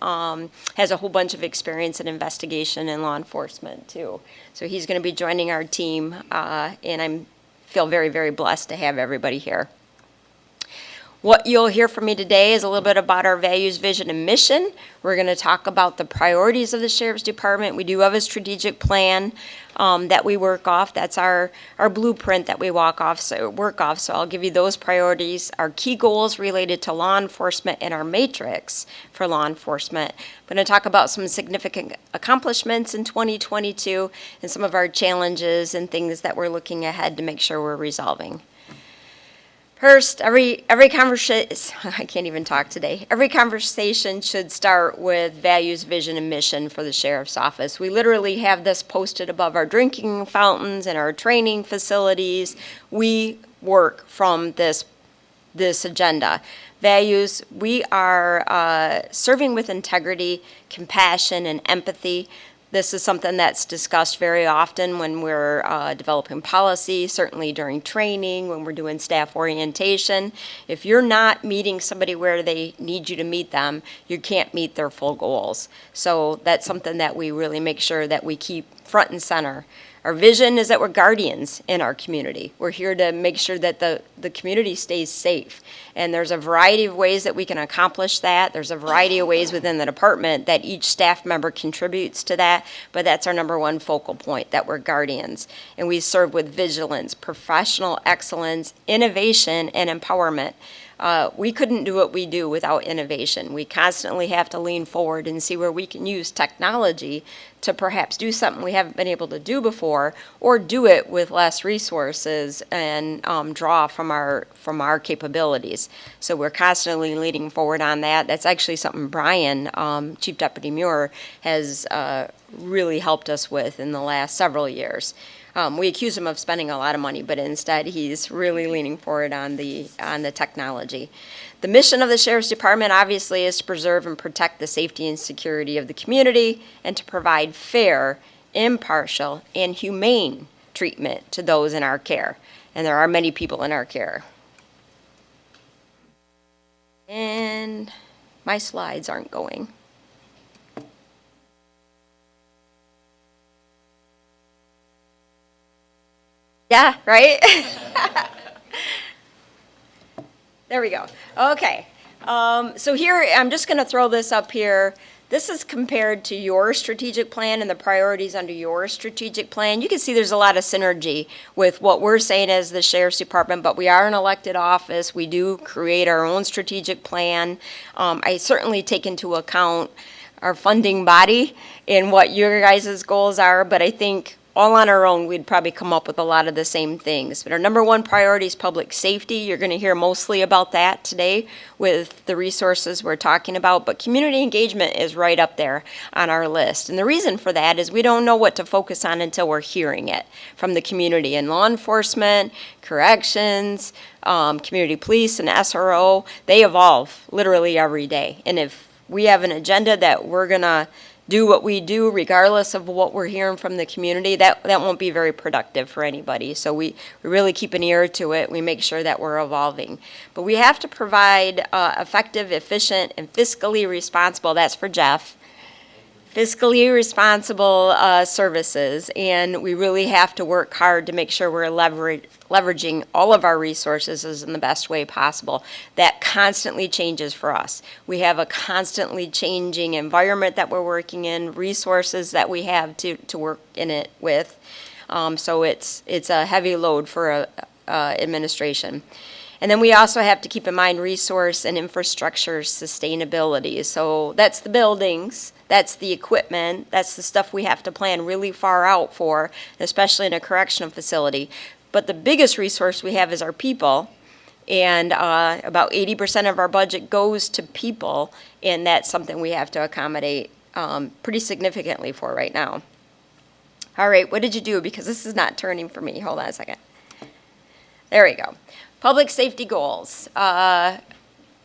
has a whole bunch of experience in investigation and law enforcement too. So he's going to be joining our team, and I feel very, very blessed to have everybody here. What you'll hear from me today is a little bit about our values, vision, and mission. We're going to talk about the priorities of the Sheriff's Department. We do have a strategic plan that we work off. That's our blueprint that we work off. So I'll give you those priorities, our key goals related to law enforcement, and our matrix for law enforcement. I'm going to talk about some significant accomplishments in 2022 and some of our challenges and things that we're looking ahead to make sure we're resolving. First, every conversation, I can't even talk today. Every conversation should start with values, vision, and mission for the Sheriff's Office. We literally have this posted above our drinking fountains and our training facilities. We work from this agenda. Values, we are serving with integrity, compassion, and empathy. This is something that's discussed very often when we're developing policy, certainly during training, when we're doing staff orientation. If you're not meeting somebody where they need you to meet them, you can't meet their full goals. So that's something that we really make sure that we keep front and center. Our vision is that we're guardians in our community. We're here to make sure that the community stays safe. And there's a variety of ways that we can accomplish that. There's a variety of ways within the department that each staff member contributes to that, but that's our number one focal point, that we're guardians. And we serve with vigilance, professional excellence, innovation, and empowerment. We couldn't do what we do without innovation. We constantly have to lean forward and see where we can use technology to perhaps do something we haven't been able to do before, or do it with less resources and draw from our capabilities. So we're constantly leaning forward on that. That's actually something Brian, Chief Deputy Muir, has really helped us with in the last several years. We accuse him of spending a lot of money, but instead he's really leaning forward on the technology. The mission of the Sheriff's Department obviously is to preserve and protect the safety and security of the community and to provide fair, impartial, and humane treatment to those in our care. And there are many people in our care. And my slides aren't going. Yeah, right? There we go. Okay. So here, I'm just going to throw this up here. This is compared to your strategic plan and the priorities under your strategic plan. You can see there's a lot of synergy with what we're saying as the Sheriff's Department, but we are an elected office. We do create our own strategic plan. I certainly take into account our funding body and what your guys' goals are, but I think all on our own, we'd probably come up with a lot of the same things. But our number one priority is public safety. You're going to hear mostly about that today with the resources we're talking about. But community engagement is right up there on our list. And the reason for that is we don't know what to focus on until we're hearing it from the community. And law enforcement, corrections, community police, and SRO, they evolve literally every day. And if we have an agenda that we're going to do what we do regardless of what we're hearing from the community, that won't be very productive for anybody. So we really keep an ear to it. We make sure that we're evolving. But we have to provide effective, efficient, and fiscally responsible, that's for Jeff, fiscally responsible services. And we really have to work hard to make sure we're leveraging all of our resources in the best way possible. That constantly changes for us. We have a constantly changing environment that we're working in, resources that we have to work in it with. So it's a heavy load for administration. And then we also have to keep in mind resource and infrastructure sustainability. So that's the buildings, that's the equipment, that's the stuff we have to plan really far out for, especially in a correctional facility. But the biggest resource we have is our people, and about 80% of our budget goes to people, and that's something we have to accommodate pretty significantly for right now. All right, what did you do? Because this is not turning for me. Hold on a second. There we go. Public safety goals.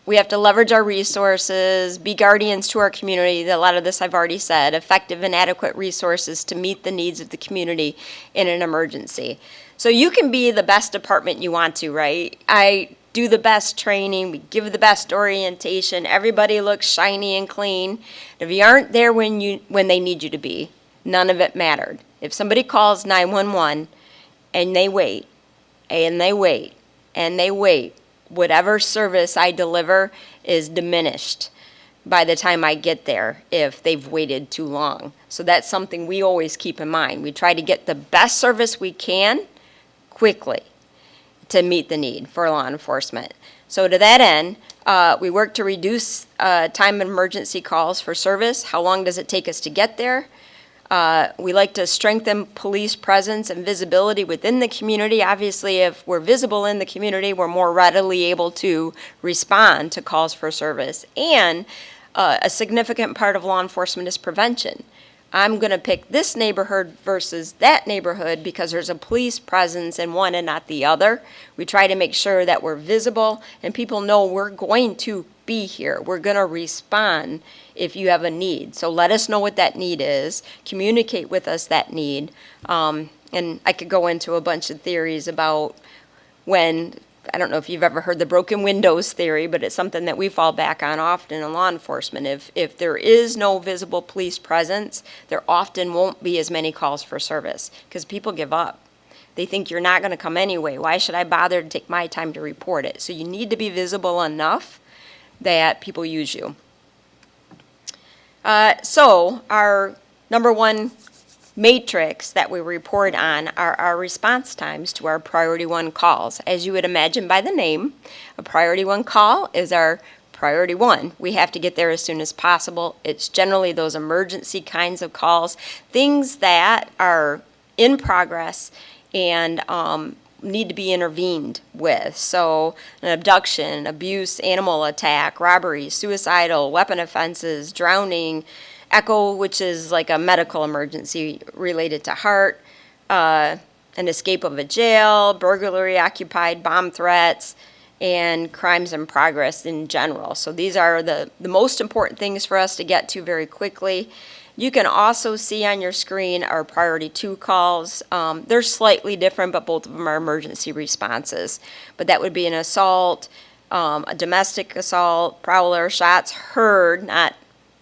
We have to leverage our resources, be guardians to our community. A lot of this I've already said. Effective and adequate resources to meet the needs of the community in an emergency. So you can be the best department you want to, right? I do the best training, we give the best orientation, everybody looks shiny and clean. If you aren't there when they need you to be, none of it mattered. If somebody calls 911 and they wait, and they wait, and they wait, whatever service I deliver is diminished by the time I get there if they've waited too long. So that's something we always keep in mind. We try to get the best service we can quickly to meet the need for law enforcement. So to that end, we work to reduce time and emergency calls for service. How long does it take us to get there? We like to strengthen police presence and visibility within the community. Obviously, if we're visible in the community, we're more readily able to respond to calls for service. And a significant part of law enforcement is prevention. I'm going to pick this neighborhood versus that neighborhood because there's a police presence in one and not the other. We try to make sure that we're visible and people know we're going to be here. We're going to respond if you have a need. So let us know what that need is. Communicate with us that need. And I could go into a bunch of theories about when, I don't know if you've ever heard the broken windows theory, but it's something that we fall back on often in law enforcement. If there is no visible police presence, there often won't be as many calls for service because people give up. They think you're not going to come anyway. Why should I bother to take my time to report it? So you need to be visible enough that people use you. So our number one matrix that we report on are our response times to our priority one calls. As you would imagine by the name, a priority one call is our priority one. We have to get there as soon as possible. It's generally those emergency kinds of calls, things that are in progress and need to be intervened with. So an abduction, abuse, animal attack, robbery, suicidal, weapon offenses, drowning, ECHO, which is like a medical emergency related to heart, an escape of a jail, burglary, occupied, bomb threats, and crimes in progress in general. So these are the most important things for us to get to very quickly. You can also see on your screen our priority 2 calls. They're slightly different, but both of them are emergency responses. But that would be an assault, a domestic assault, prowler, shots heard, not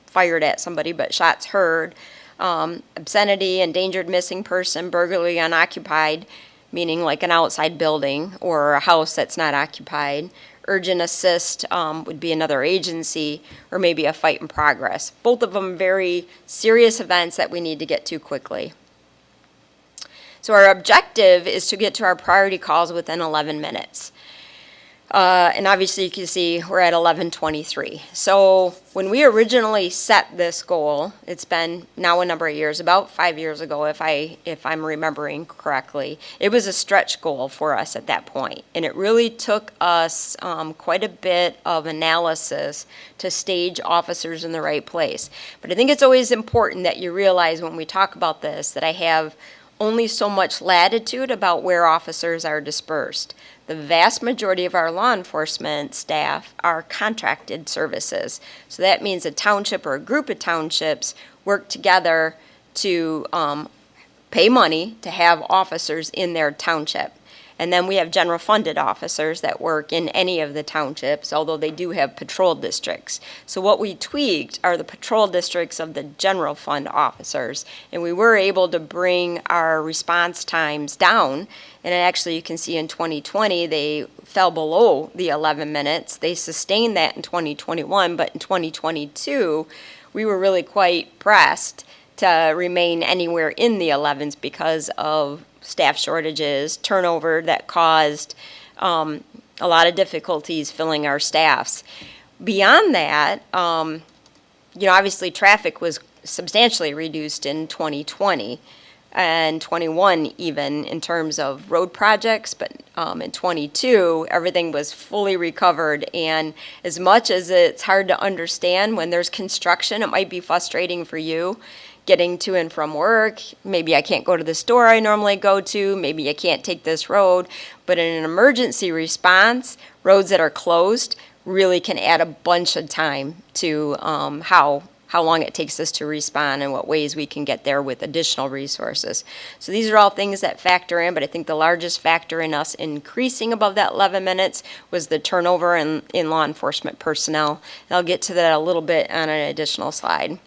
fired at somebody, but shots heard, obscenity, endangered missing person, burglary unoccupied, meaning like an outside building or a house that's not occupied. Urgent assist would be another agency, or maybe a fight in progress. Both of them very serious events that we need to get to quickly. So our objective is to get to our priority calls within 11 minutes. And obviously you can see we're at 11:23. So when we originally set this goal, it's been now a number of years, about 5 years ago if I'm remembering correctly, it was a stretch goal for us at that point. And it really took us quite a bit of analysis to stage officers in the right place. But I think it's always important that you realize when we talk about this that I have only so much latitude about where officers are dispersed. The vast majority of our law enforcement staff are contracted services. So that means a township or a group of townships work together to pay money to have officers in their township. And then we have general funded officers that work in any of the townships, although they do have patrol districts. So what we tweaked are the patrol districts of the general fund officers. And we were able to bring our response times down. And actually you can see in 2020 they fell below the 11 minutes. They sustained that in 2021, but in 2022 we were really quite pressed to remain anywhere in the 11s because of staff shortages, turnover that caused a lot of difficulties filling our staffs. Beyond that, obviously traffic was substantially reduced in 2020 and 21 even in terms of road projects, but in 22 everything was fully recovered. And as much as it's hard to understand when there's construction, it might be frustrating for you getting to and from work. Maybe I can't go to the store I normally go to. Maybe I can't take this road. But in an emergency response, roads that are closed really can add a bunch of time to how long it takes us to respond and what ways we can get there with additional resources. So these are all things that factor in, but I think the largest factor in us increasing above that 11 minutes was the turnover in law enforcement personnel. And I'll get to that a little bit on an additional slide.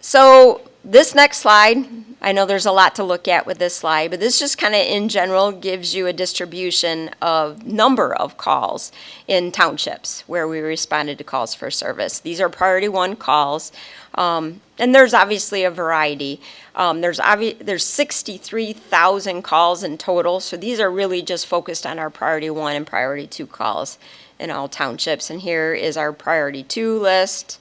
So this next slide, I know there's a lot to look at with this slide, but this just kind of in general gives you a distribution of number of calls in townships where we responded to calls for service. These are priority 1 calls, and there's obviously a variety. There's 63,000 calls in total, so these are really just focused on our priority 1 and priority 2 calls in all townships. And here is our priority 2 list.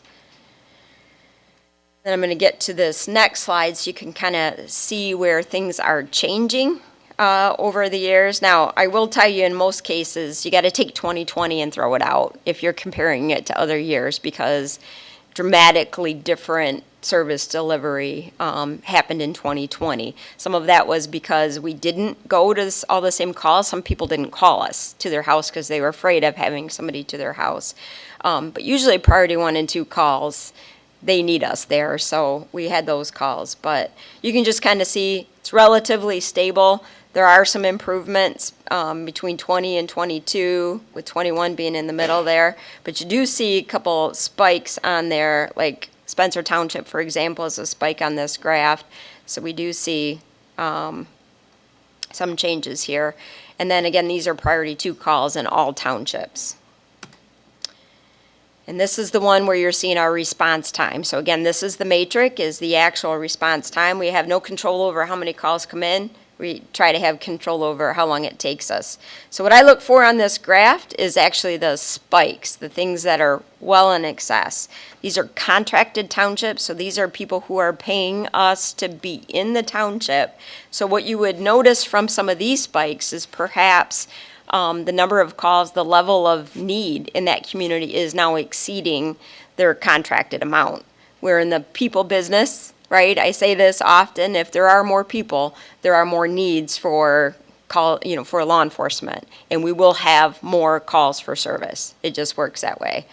Then I'm going to get to this next slide so you can kind of see where things are changing over the years. Now, I will tell you in most cases, you got to take 2020 and throw it out if you're comparing it to other years, because dramatically different service delivery happened in 2020. Some of that was because we didn't go to all the same calls. Some people didn't call us to their house because they were afraid of having somebody to their house. But usually priority 1 and 2 calls, they need us there, so we had those calls. But you can just kind of see it's relatively stable. There are some improvements between 20 and 22, with 21 being in the middle there. But you do see a couple spikes on there, like Spencer Township, for example, is a spike on this graph. So we do see some changes here. And then again, these are priority 2 calls in all townships. And this is the one where you're seeing our response time. So again, this is the matrix, is the actual response time. We have no control over how many calls come in. We try to have control over how long it takes us. So what I look for on this graph is actually the spikes, the things that are well in excess. These are contracted townships, so these are people who are paying us to be in the township. So what you would notice from some of these spikes is perhaps the number of calls, the level of need in that community is now exceeding their contracted amount. We're in the people business, right? I say this often, if there are more people, there are more needs for for law enforcement, and we will have more calls for service. It just works that way.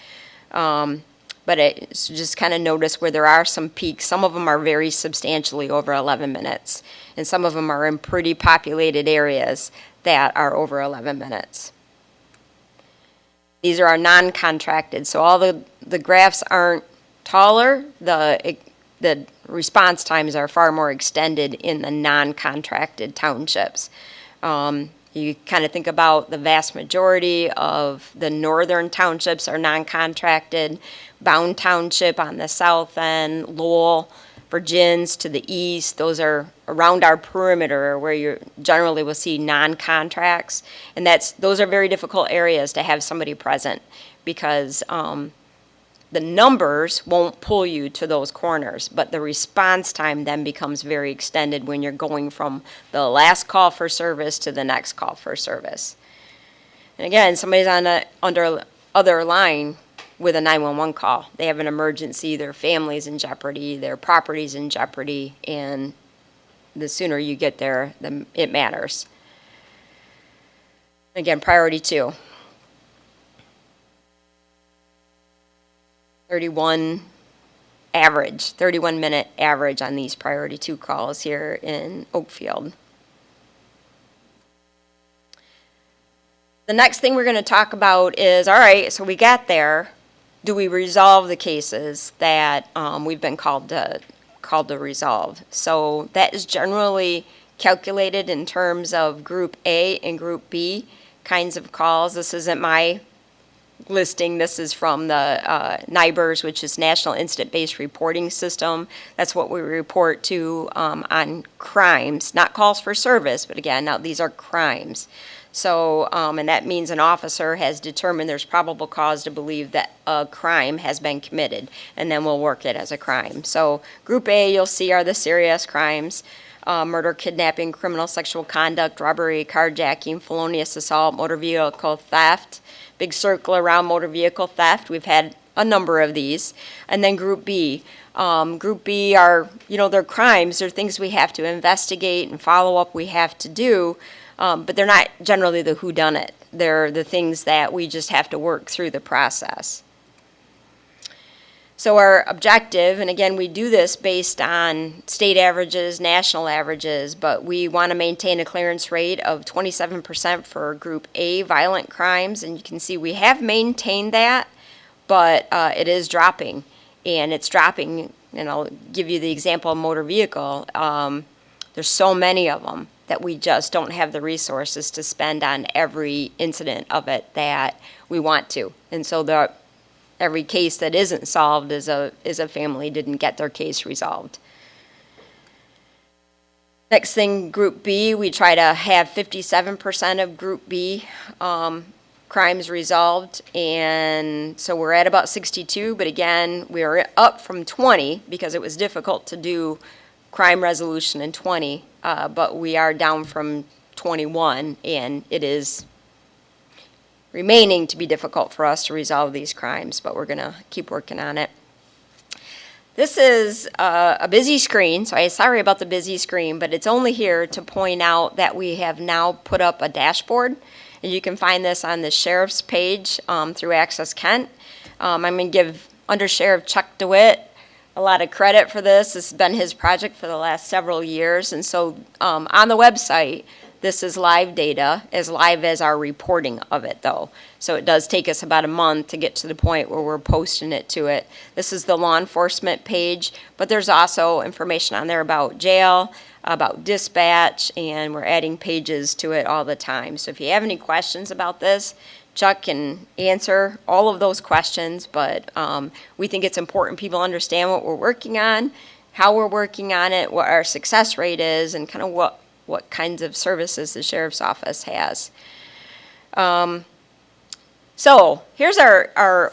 But it's just kind of notice where there are some peaks. Some of them are very substantially over 11 minutes, and some of them are in pretty populated areas that are over 11 minutes. These are our non-contracted, so all the graphs aren't taller. The response times are far more extended in the non-contracted townships. You kind of think about the vast majority of the northern townships are non-contracted. Bound Township on the south end, Lowell, Virgins to the east, those are around our perimeter where you generally will see non-contracts. And those are very difficult areas to have somebody present, because the numbers won't pull you to those corners, but the response time then becomes very extended when you're going from the last call for service to the next call for service. And again, somebody's on under other line with a 911 call. They have an emergency, their family's in jeopardy, their property's in jeopardy, and the sooner you get there, it matters. Again, priority 2. 31-minute average on these priority 2 calls here in Oakfield. The next thing we're going to talk about is, all right, so we got there. Do we resolve the cases that we've been called to resolve? So that is generally calculated in terms of Group A and Group B kinds of calls. This isn't my listing. This is from the NIBRS, which is National Incident-Based Reporting System. That's what we report to on crimes, not calls for service, but again, now these are crimes. So, and that means an officer has determined there's probable cause to believe that a crime has been committed, and then we'll work it as a crime. So Group A, you'll see, are the serious crimes: murder, kidnapping, criminal sexual conduct, robbery, carjacking, felonious assault, motor vehicle theft. Big circle around motor vehicle theft. We've had a number of these. And then Group B. Group B are, they're crimes. They're things we have to investigate and follow up we have to do. But they're not generally the whodunit. They're the things that we just have to work through the process. So our objective, and again, we do this based on state averages, national averages, but we want to maintain a clearance rate of 27% for Group A violent crimes. And you can see we have maintained that, but it is dropping. And it's dropping and I'll give you the example of motor vehicle, there's so many of them that we just don't have the resources to spend on every incident of it that we want to. And so every case that isn't solved is a family didn't get their case resolved. Next thing, Group B, we try to have 57% of Group B crimes resolved, and so we're at about 62, but again, we are up from 20 because it was difficult to do crime resolution in 20, but we are down from 21, and it is remaining to be difficult for us to resolve these crimes, but we're going to keep working on it. This is a busy screen, so I'm sorry about the busy screen, but it's only here to point out that we have now put up a dashboard. And you can find this on the sheriff's page through Access Kent. I'm going to give Under Sheriff Chuck DeWitt a lot of credit for this. This has been his project for the last several years. And so on the website, this is live data, as live as our reporting of it, though. So it does take us about a month to get to the point where we're posting it to it. This is the law enforcement page, but there's also information on there about jail, about dispatch, and we're adding pages to it all the time. So if you have any questions about this, Chuck can answer all of those questions, but we think it's important people understand what we're working on, how we're working on it, what our success rate is, and kind of what kinds of services the sheriff's office has. So here's our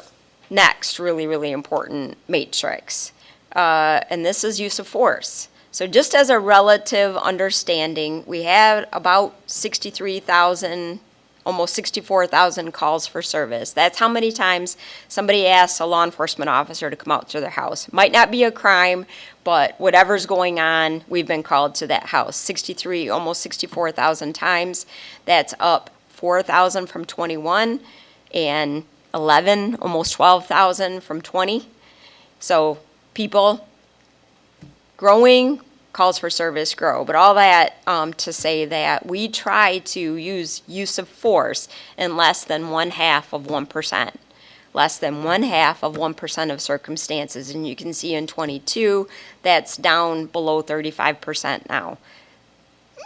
next really, really important matrix, and this is use of force. So just as a relative understanding, we had about 63,000, almost 64,000 calls for service. That's how many times somebody asks a law enforcement officer to come out to their house. Might not be a crime, but whatever's going on, we've been called to that house. 63, almost 64,000 times. That's up 4,000 from 21 and 11, almost 12,000 from 20. So people growing, calls for service grow. But all that to say that we try to use of force in less than 1/2%. Less than 1/2% of circumstances. And you can see in 22, that's down below 35% now.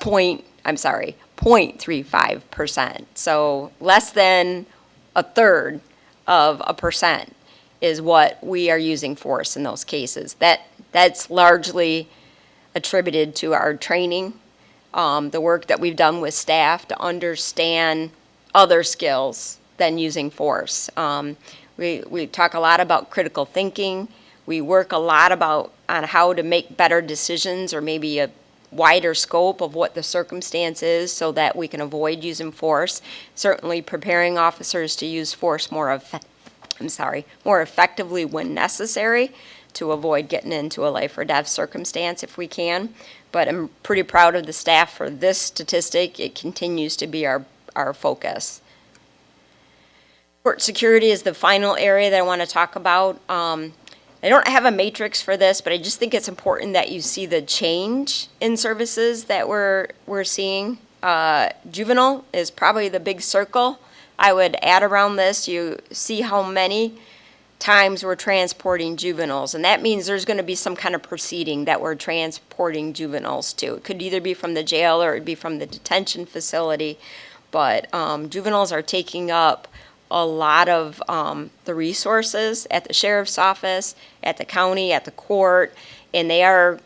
0.35%. So less than 1/3 of a percent is what we are using force in those cases. That's largely attributed to our training, the work that we've done with staff to understand other skills than using force. We talk a lot about critical thinking. We work a lot on how to make better decisions, or maybe a wider scope of what the circumstance is so that we can avoid using force. Certainly preparing officers to use force more effectively when necessary, to avoid getting into a life or death circumstance if we can. But I'm pretty proud of the staff for this statistic. It continues to be our focus. Court security is the final area that I want to talk about. I don't have a matrix for this, but I just think it's important that you see the change in services that we're seeing. Juvenile is probably the big circle. I would add around this, you see how many times we're transporting juveniles, and that means there's going to be some kind of proceeding that we're transporting juveniles to. It could either be from the jail or it'd be from the detention facility, but juveniles are taking up a lot of the resources at the sheriff's office, at the county, at the court, and they are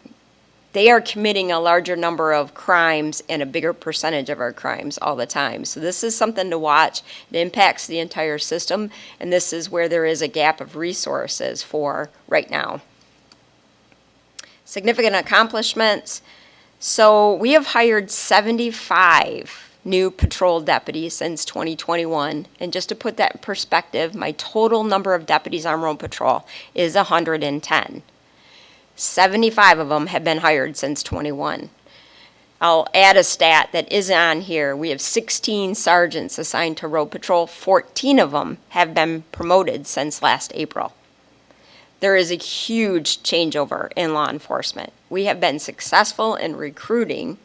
committing a larger number of crimes and a bigger percentage of our crimes all the time. So this is something to watch. It impacts the entire system, and this is where there is a gap of resources for right now. Significant accomplishments. So we have hired 75 new patrol deputies since 2021. And just to put that in perspective, my total number of deputies on road patrol is 110. 75 of them have been hired since 21. I'll add a stat that isn't on here. We have 16 sergeants assigned to road patrol. 14 of them have been promoted since last April. There is a huge changeover in law enforcement. We have been successful in recruiting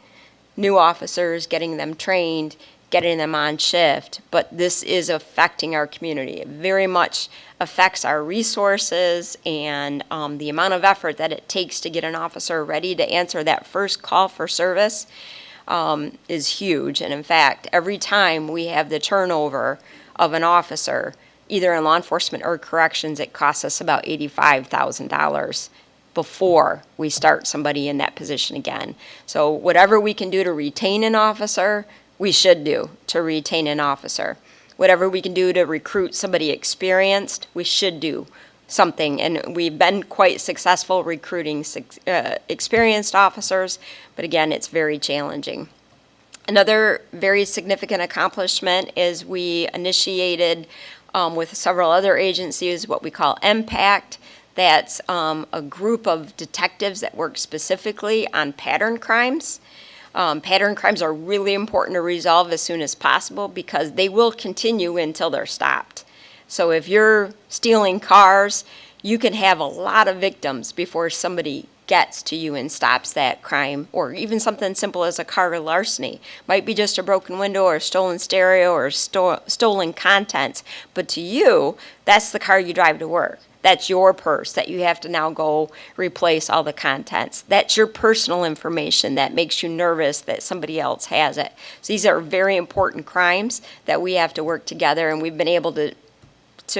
new officers, getting them trained, getting them on shift, but this is affecting our community. It very much affects our resources and the amount of effort that it takes to get an officer ready to answer that first call for service is huge. And in fact, every time we have the turnover of an officer, either in law enforcement or corrections, it costs us about $85,000 before we start somebody in that position again. So whatever we can do to retain an officer, we should do to retain an officer. Whatever we can do to recruit somebody experienced, we should do something. And we've been quite successful recruiting experienced officers, but again, it's very challenging. Another very significant accomplishment is we initiated with several other agencies what we call MPACT. That's a group of detectives that work specifically on pattern crimes. Pattern crimes are really important to resolve as soon as possible because they will continue until they're stopped. So if you're stealing cars, you can have a lot of victims before somebody gets to you and stops that crime, or even something simple as a car larceny. Might be just a broken window or a stolen stereo or stolen contents, but to you, that's the car you drive to work. That's your purse that you have to now go replace all the contents. That's your personal information that makes you nervous that somebody else has it. So these are very important crimes that we have to work together, and we've been able to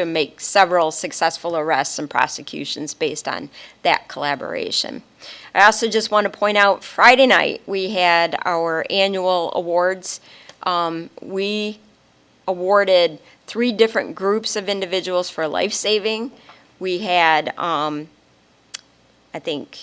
make several successful arrests and prosecutions based on that collaboration. I also just want to point out, Friday night, we had our annual awards. We awarded 3 different groups of individuals for life-saving. We had, I think,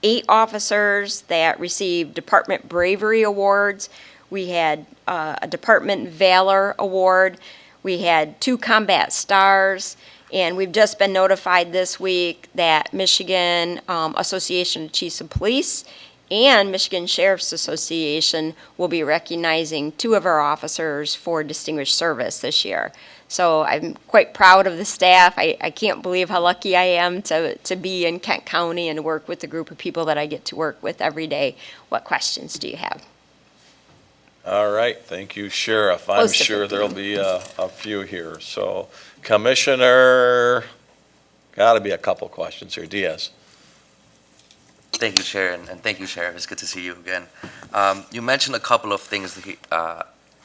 8 officers that received Department Bravery Awards. We had a Department Valor Award. We had 2 Combat Stars. And we've just been notified this week that Michigan Association of Chiefs of Police and Michigan Sheriff's Association will be recognizing 2 of our officers for distinguished service this year. So I'm quite proud of the staff. I can't believe how lucky I am to be in Kent County and work with the group of people that I get to work with every day. What questions do you have? All right, thank you, Sheriff. I'm Close to sure 50. there'll be a few here. So Commissioner, gotta be a couple questions here. Diaz. Thank you, Chair, and thank you, Sheriff. It's good to see you again. You mentioned a couple of things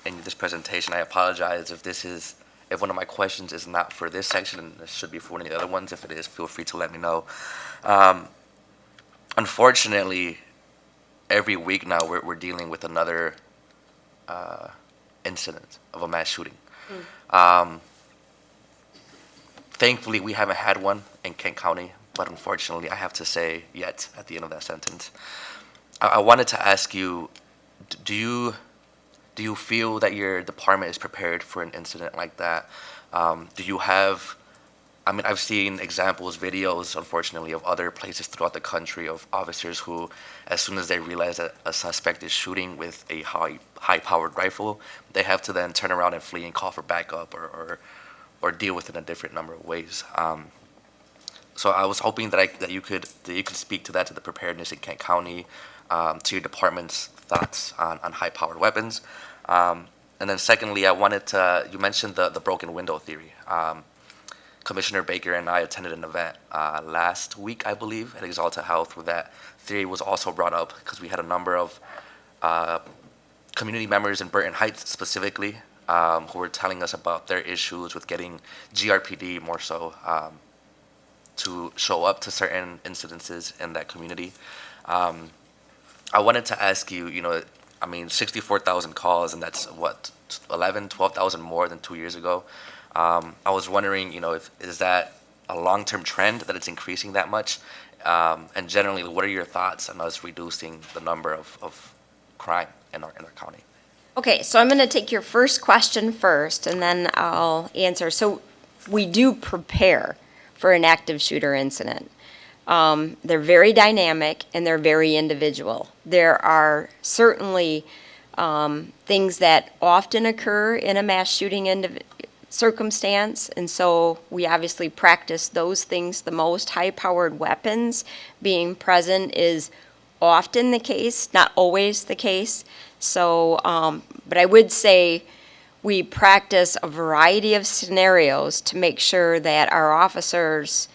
in this presentation. I apologize if one of my questions is not for this section, and it should be for one of the other ones. If it is, feel free to let me know. Unfortunately, every week now we're dealing with another incident of a mass shooting. Thankfully, we haven't had one in Kent County, but unfortunately, I have to say yet at the end of that sentence. I wanted to ask you, do you feel that your department is prepared for an incident like that? Do you have, I've seen examples, videos, unfortunately, of other places throughout the country of officers who, as soon as they realize that a suspect is shooting with a high-powered rifle, they have to then turn around and flee and call for backup or deal with it in a different number of ways. So I was hoping that you could speak to that, to the preparedness in Kent County, to your department's thoughts on high-powered weapons. And then secondly, you mentioned the broken window theory. Commissioner Baker and I attended an event last week, I believe, at Exalta Health, where that theory was also brought up because we had a number of community members in Burton Heights specifically who were telling us about their issues with getting GRPD more so to show up to certain incidences in that community. I wanted to ask you, 64,000 calls, and that's what, 12,000 more than 2 years ago. I was wondering, is that a long-term trend that it's increasing that much? And generally, what are your thoughts on us reducing the number of crime in our county? Okay, so I'm going to take your first question first, and then I'll answer. So we do prepare for an active shooter incident. They're very dynamic and they're very individual. There are certainly things that often occur in a mass shooting circumstance, and so we obviously practice those things the most. High-powered weapons being present is often the case, not always the case. So But I would say we practice a variety of scenarios to make sure that our officers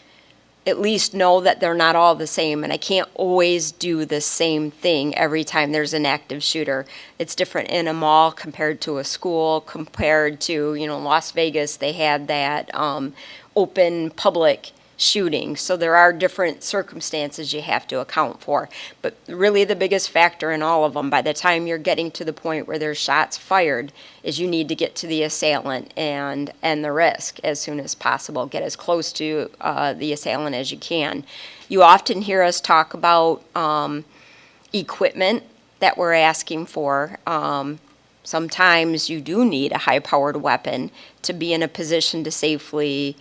at least know that they're not all the same, and I can't always do the same thing every time there's an active shooter. It's different in a mall compared to a school, compared to, Las Vegas, they had that open public shooting. So there are different circumstances you have to account for. But really the biggest factor in all of them, by the time you're getting to the point where there's shots fired, is you need to get to the assailant and the risk as soon as possible. Get as close to the assailant as you can. You often hear us talk about equipment that we're asking for. Sometimes you do need a high-powered weapon to be in a position to safely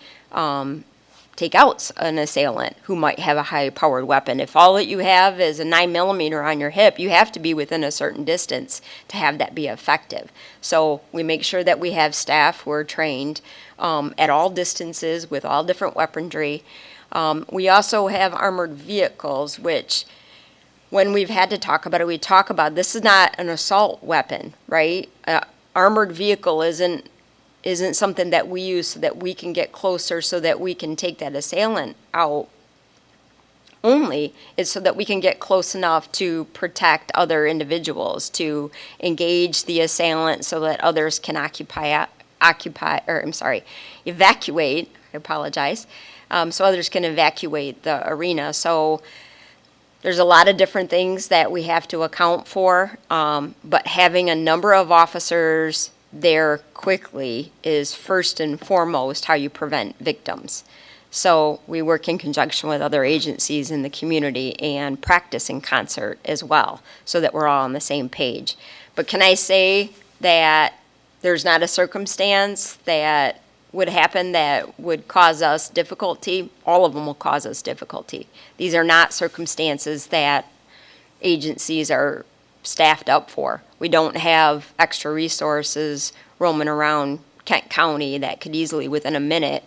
take out an assailant who might have a high-powered weapon. If all that you have is a 9mm on your hip, you have to be within a certain distance to have that be effective. So we make sure that we have staff who are trained at all distances with all different weaponry. We also have armored vehicles, which when we've had to talk about it, we talk about this is not an assault weapon, right? Armored vehicle isn't something that we use so that we can get closer so that we can take that assailant out only. It's so that we can get close enough to protect other individuals, to engage the assailant so that others can evacuate, I apologize, so others can evacuate the arena. So there's a lot of different things that we have to account for, but having a number of officers there quickly is first and foremost how you prevent victims. So we work in conjunction with other agencies in the community and practice in concert as well, so that we're all on the same page. But can I say that there's not a circumstance that would happen that would cause us difficulty? All of them will cause us difficulty. These are not circumstances that agencies are staffed up for. We don't have extra resources roaming around Kent County that could easily, within a minute,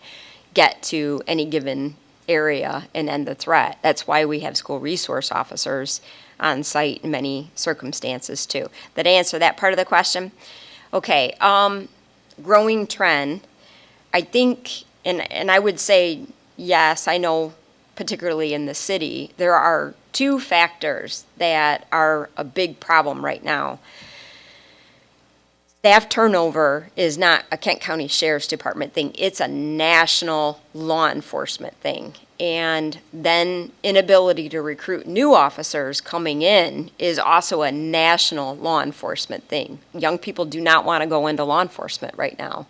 get to any given area and end the threat. That's why we have school resource officers on site in many circumstances too. That answer that part of the question? Okay, growing trend. I think, and I would say, yes, I know particularly in the city, there are two factors that are a big problem right now. Staff turnover is not a Kent County Sheriff's Department thing. It's a national law enforcement thing. And then inability to recruit new officers coming in is also a national law enforcement thing. Young people do not want to go into law enforcement right now.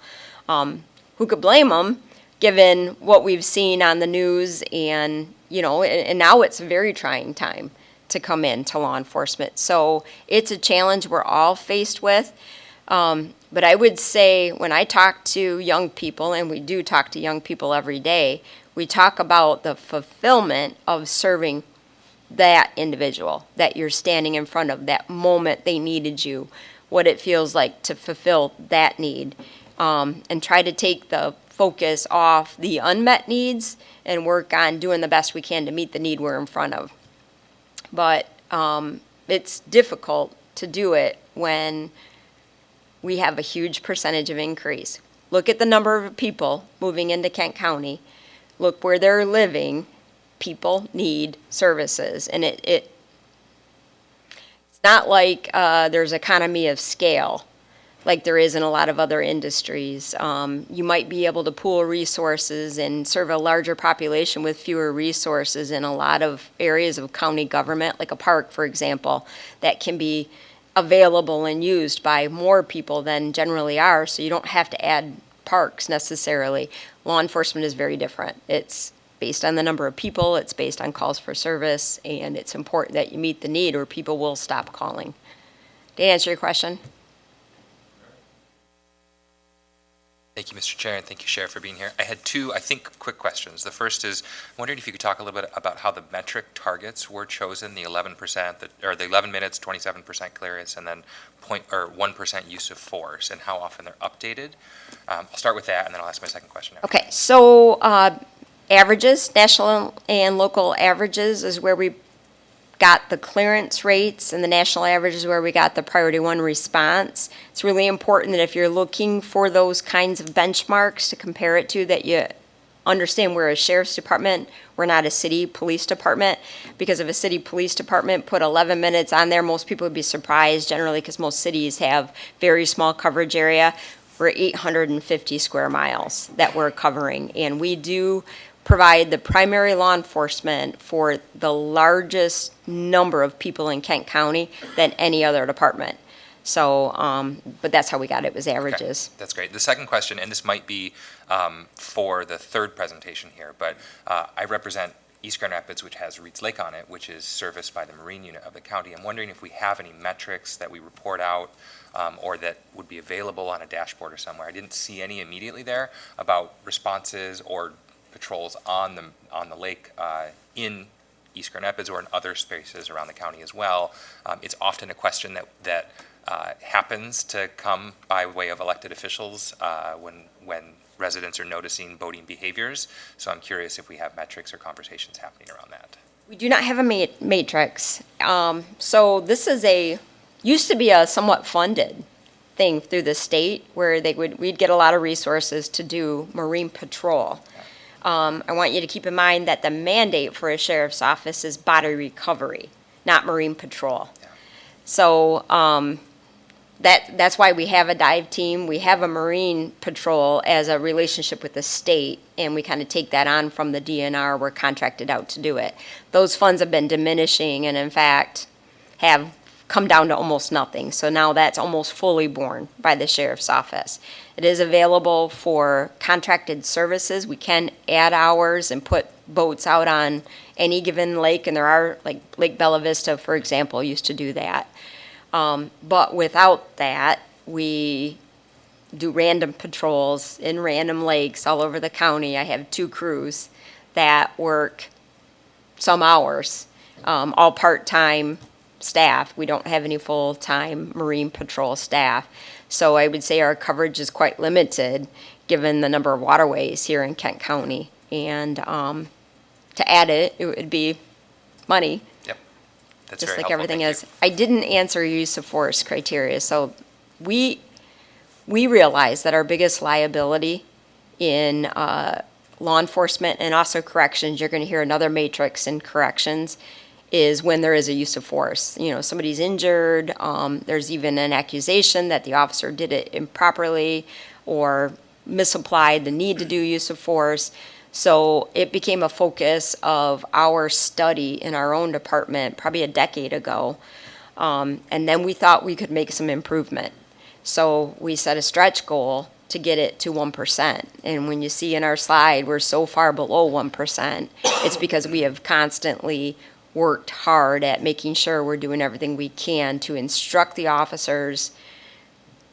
Who could blame them, given what we've seen on the news and, and now it's a very trying time to come into law enforcement. So it's a challenge we're all faced with. But I would say when I talk to young people, and we do talk to young people every day, we talk about the fulfillment of serving that individual that you're standing in front of, that moment they needed you, what it feels like to fulfill that need, and try to take the focus off the unmet needs and work on doing the best we can to meet the need we're in front of. But it's difficult to do it when we have a huge percentage of increase. Look at the number of people moving into Kent County. Look where they're living. People need services. And it's not like there's economy of scale like there is in a lot of other industries. You might be able to pool resources and serve a larger population with fewer resources in a lot of areas of county government, like a park, for example, that can be available and used by more people than generally are, so you don't have to add parks necessarily. Law enforcement is very different. It's based on the number of people, it's based on calls for service, and it's important that you meet the need or people will stop calling. Did I answer your question? Thank you, Mr. Chair, and thank you, Sheriff, for being here. I had two, I think, quick questions. The first is, I'm wondering if you could talk a little bit about how the metric targets were chosen, the 11%, or the 11 minutes, 27% clearance, and then 1% use of force, and how often they're updated. I'll start with that, and then I'll ask my second question. Okay, so averages, national and local averages is where we got the clearance rates and the national averages where we got the priority one response. It's really important that if you're looking for those kinds of benchmarks to compare it to, that you understand we're a sheriff's department, we're not a city police department. Because if a city police department put 11 minutes on there, most people would be surprised generally because most cities have very small coverage area. We're 850 square miles that we're covering, and we do provide the primary law enforcement for the largest number of people in Kent County than any other department. So, but that's how we got it, was averages. That's great. The second question, and this might be for the third presentation here, but I represent East Grand Rapids, which has Reeds Lake on it, which is serviced by the Marine Unit of the county. I'm wondering if we have any metrics that we report out or that would be available on a dashboard or somewhere. I didn't see any immediately there about responses or patrols on the lake in East Grand Rapids or in other spaces around the county as well. It's often a question that happens to come by way of elected officials when residents are noticing boating behaviors. So I'm curious if we have metrics or conversations happening around that. We do not have a matrix. So this is used to be a somewhat funded thing through the state where we'd get a lot of resources to do marine patrol. I want you to keep in mind that the mandate for a sheriff's office is body recovery, not marine patrol. Yeah. So that's why we have a dive team. We have a marine patrol as a relationship with the state, and we kind of take that on from the DNR. We're contracted out to do it. Those funds have been diminishing and, in fact, have come down to almost nothing. So now that's almost fully borne by the sheriff's office. It is available for contracted services. We can add hours and put boats out on any given lake, and there are, like Lake Bella Vista, for example, used to do that. But without that, we do random patrols in random lakes all over the county. I have 2 crews that work some hours, all part-time staff. We don't have any full-time marine patrol staff. So I would say our coverage is quite limited given the number of waterways here in Kent County. And to add it would be money. Yep. That's Just very like helpful. everything Thank is. I didn't answer use of force criteria. So we realize that our biggest liability in law enforcement and also corrections, you're going to hear another matrix in corrections, is when there is a use of force. You know, somebody's injured, there's even an accusation that the officer did it improperly or misapplied the need to do use of force. So it became a focus of our study in our own department probably a decade ago. And then we thought we could make some improvement. So we set a stretch goal to get it to 1%. And when you see in our slide, we're so far below 1%, it's because we have constantly worked hard at making sure we're doing everything we can to instruct the officers,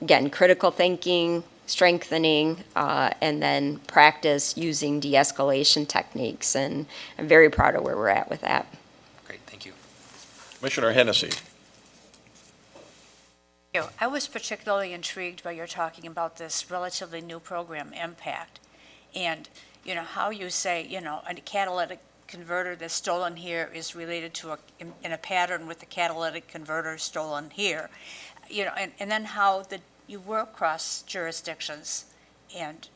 again, critical thinking, strengthening, and then practice using de-escalation techniques. And I'm very proud of where we're at with that. Great, thank you. Commissioner Hennessy. I was particularly intrigued by your talking about this relatively new program, Impact, and, how you say, a catalytic converter that's stolen here is related to in a pattern with the catalytic converter stolen here, and then how you work across jurisdictions and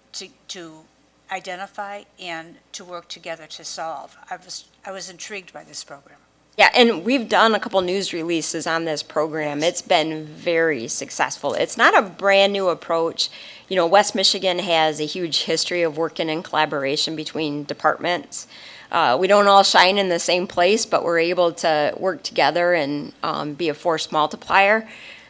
to identify and to work together to solve. I was intrigued by this program. Yeah, and we've done a couple news releases on this program. It's been very successful. It's not a brand new approach. West Michigan has a huge history of working in collaboration between departments. We don't all shine in the same place, but we're able to work together and be a force multiplier.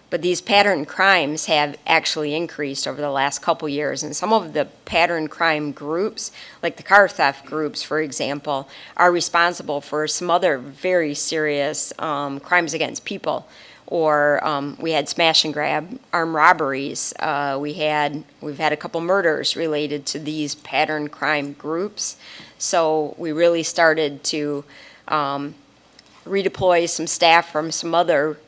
But these pattern crimes have actually increased over the last couple years. And some of the pattern crime groups, like the car theft groups, for example, are responsible for some other very serious crimes against people. Or we had smash and grab armed robberies. We've had a couple murders related to these pattern crime groups. So we really started to redeploy some staff from some other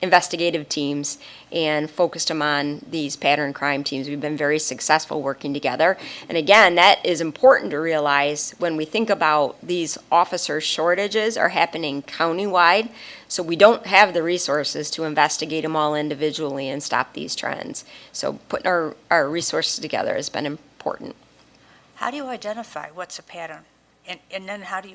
investigative teams and focused them on these pattern crime teams. We've been very successful working together. And again, that is important to realize when we think about these officer shortages are happening countywide. So we don't have the resources to investigate them all individually and stop these trends. So putting our resources together has been important. How do you identify what's a pattern? And then how do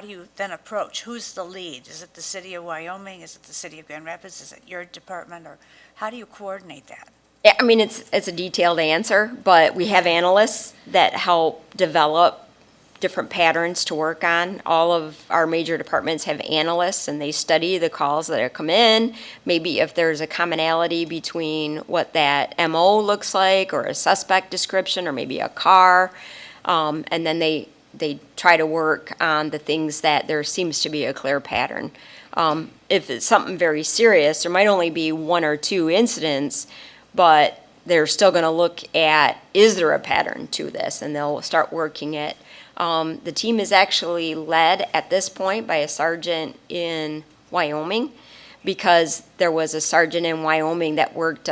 you then approach? Who's the lead? Is it the city of Wyoming? Is it the city of Grand Rapids? Is it your department? Or how do you coordinate that? Yeah, I mean, it's a detailed answer, but we have analysts that help develop different patterns to work on. All of our major departments have analysts, and they study the calls that are come in. Maybe if there's a commonality between what that MO looks like, or a suspect description, or maybe a car, and then they try to work on the things that there seems to be a clear pattern. If it's something very serious, there might only be one or two incidents, but they're still going to look at, is there a pattern to this? And they'll start working it. The team is actually led at this point by a sergeant in Wyoming, because there was a sergeant in Wyoming that worked,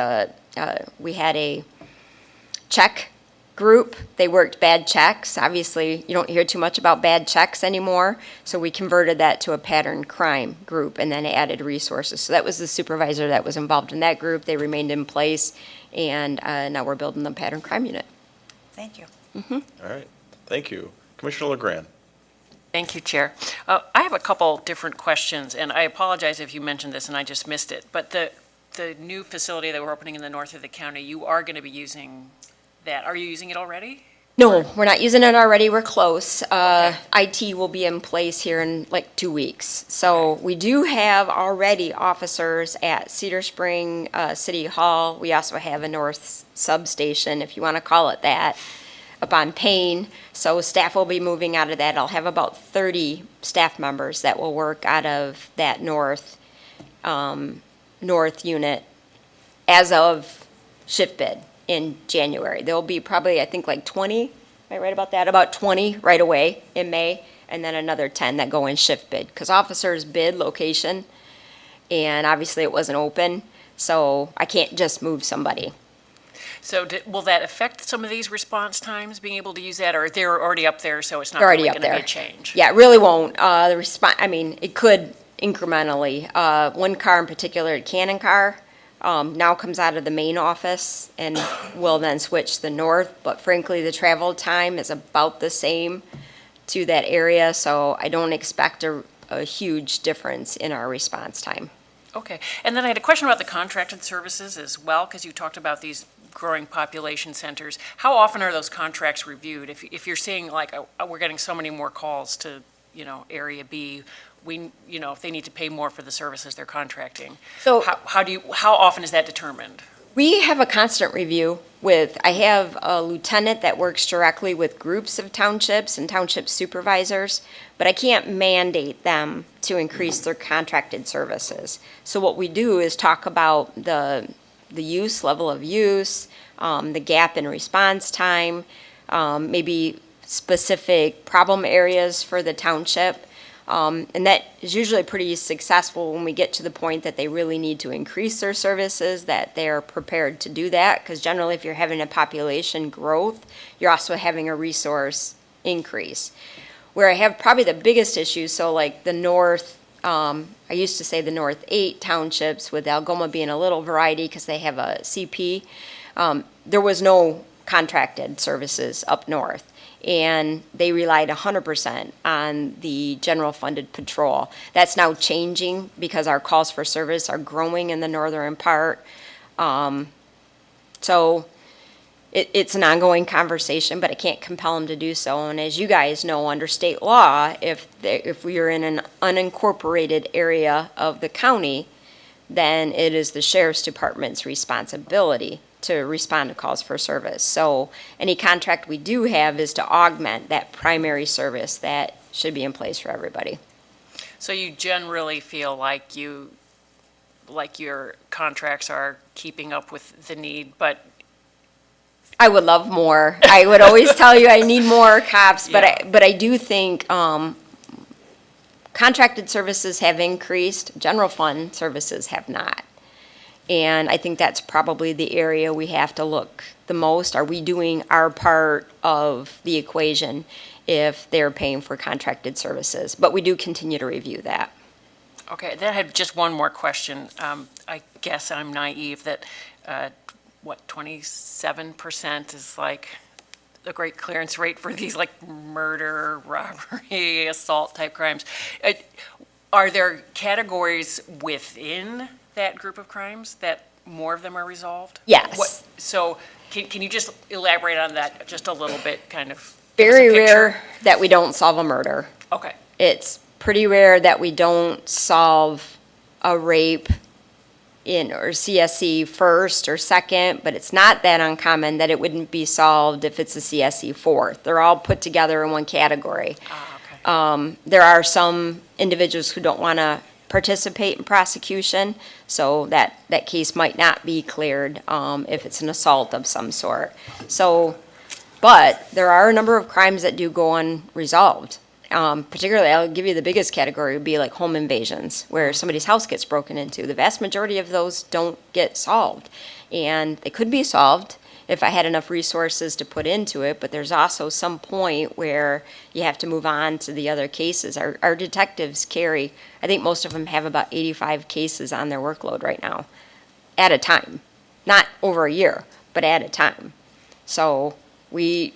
we had a check group. They worked bad checks. Obviously, you don't hear too much about bad checks anymore, so we converted that to a pattern crime group and then added resources. So that was the supervisor that was involved in that group. They remained in place, and now we're building the pattern crime unit. Thank you. All right, thank you. Commissioner LeGrand. Thank you, Chair. I have a couple different questions, and I apologize if you mentioned this and I just missed it. But the new facility that we're opening in the north of the county, you are going to be using that. Are you using it already? No, we're not using it already. We're close. IT will be in place here in like 2 weeks. So we do have already officers at Cedar Spring City Hall. We also have a north substation, if you want to call it that, up on Payne. So staff will be moving out of that. I'll have about 30 staff members that will work out of that north unit as of shift bid in January. There'll be probably, I think, like 20, am I right about that? About 20 right away in May, and then another 10 that go in shift bid. Because officers bid location, and obviously it wasn't open, so I can't just move somebody. So will that affect some of these response times, being able to use that, or they're already up there, so it's not They're already really up going to be there. a change? Yeah, it really won't. It could incrementally. One car in particular, a Canon car, now comes out of the main office and will then switch to the north. But frankly, the travel time is about the same to that area, so I don't expect a huge difference in our response time. Okay. And then I had a question about the contracted services as well, because you talked about these growing population centers. How often are those contracts reviewed? If you're seeing like, we're getting so many more calls to, Area B, if they need to pay more for the services they're contracting. So how often is that determined? we have a constant review I have a lieutenant that works directly with groups of townships and township supervisors, but I can't mandate them to increase their contracted services. So what we do is talk about the level of use, the gap in response time, maybe specific problem areas for the township. And that is usually pretty successful when we get to the point that they really need to increase their services, that they're prepared to do that. Because generally, if you're having a population growth, you're also having a resource increase. Where I have probably the biggest issue, so like the north, I used to say the north 8 townships, with Algoma being a little variety because they have a CP, there was no contracted services up north. And they relied 100% on the general funded patrol. That's now changing because our calls for service are growing in the northern part. So it's an ongoing conversation, but I can't compel them to do so. And as you guys know, under state law, if we are in an unincorporated area of the county, then it is the sheriff's department's responsibility to respond to calls for service. So any contract we do have is to augment that primary service that should be in place for everybody. So you generally feel like your contracts are keeping up with the need, but I would love more. I would always tell you I need more cops, but I do think contracted services have increased, general fund services have not. And I think that's probably the area we have to look the most. Are we doing our part of the equation if they're paying for contracted services? But we do continue to review that. Okay, then I had just one more question. I guess I'm naive that, 27% is like the great clearance rate for these like murder, robbery, assault type crimes. Are there categories within that group of crimes that more of them are resolved? Yes. So can you just elaborate on that just a little bit, kind of? Give us a Very picture? rare that we don't solve a murder. Okay, It's pretty rare that we don't solve a rape or CSE first or second, but it's not that uncommon that it wouldn't be solved if it's a CSE fourth. They're all put together in one category. okay. There are some individuals who don't want to participate in prosecution, so that case might not be cleared if it's an assault of some sort. So, but there are a number of crimes that do go unresolved. Particularly, I'll give you the biggest category would be like home invasions, where somebody's house gets broken into. The vast majority of those don't get solved. And they could be solved if I had enough resources to put into it, but there's also some point where you have to move on to the other cases. Our detectives carry, I think most of them have about 85 cases on their workload right now, at a time. Not over a year, but at a time. So we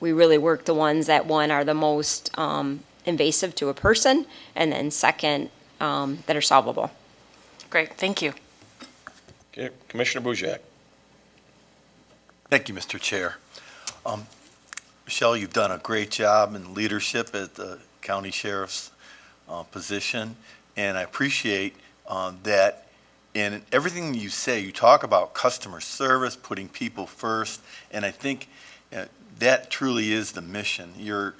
really work the ones that, one, are the most invasive to a person, and then second, that are solvable. Great, thank you. Okay, Commissioner Boujak. Thank you, Mr. Chair. Michelle, you've done a great job in leadership at the county sheriff's position, and I appreciate that in everything you say, you talk about customer service, putting people first, and I think that truly is the mission. You're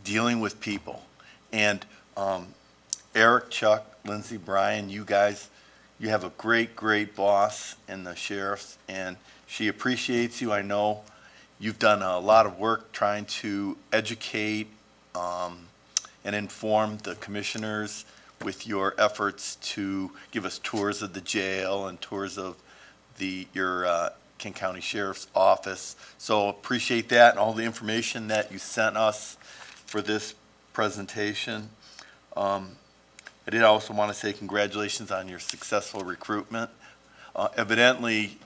dealing with people. And Eric, Chuck, Lindsay, Brian, you guys, you have a great, great boss in the sheriff's, and she appreciates you. I know you've done a lot of work trying to educate and inform the commissioners with your efforts to give us tours of the jail and tours of your Kent County Sheriff's Office. So appreciate that and all the information that you sent us for this presentation. I did also want to say congratulations on your successful recruitment. Evidently,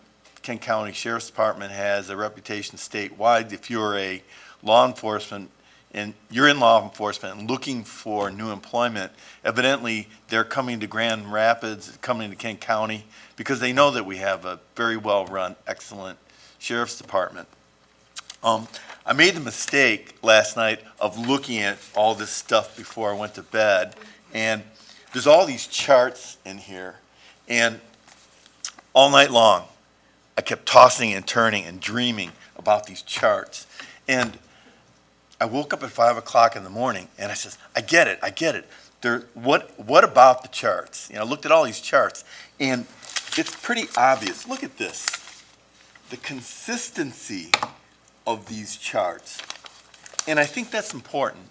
Kent County Sheriff's Department has a reputation statewide. If you're a law enforcement and you're in law enforcement and looking for new employment, evidently they're coming to Grand Rapids, coming to Kent County, because they know that we have a very well-run, excellent sheriff's department. I made the mistake last night of looking at all this stuff before I went to bed, and there's all these charts in here, and all night long, I kept tossing and turning and dreaming about these charts. And I woke up at 5 o'clock in the morning, and I said, I get it. What about the charts? I looked at all these charts, and it's pretty obvious. Look at this. The consistency of these charts. And I think that's important.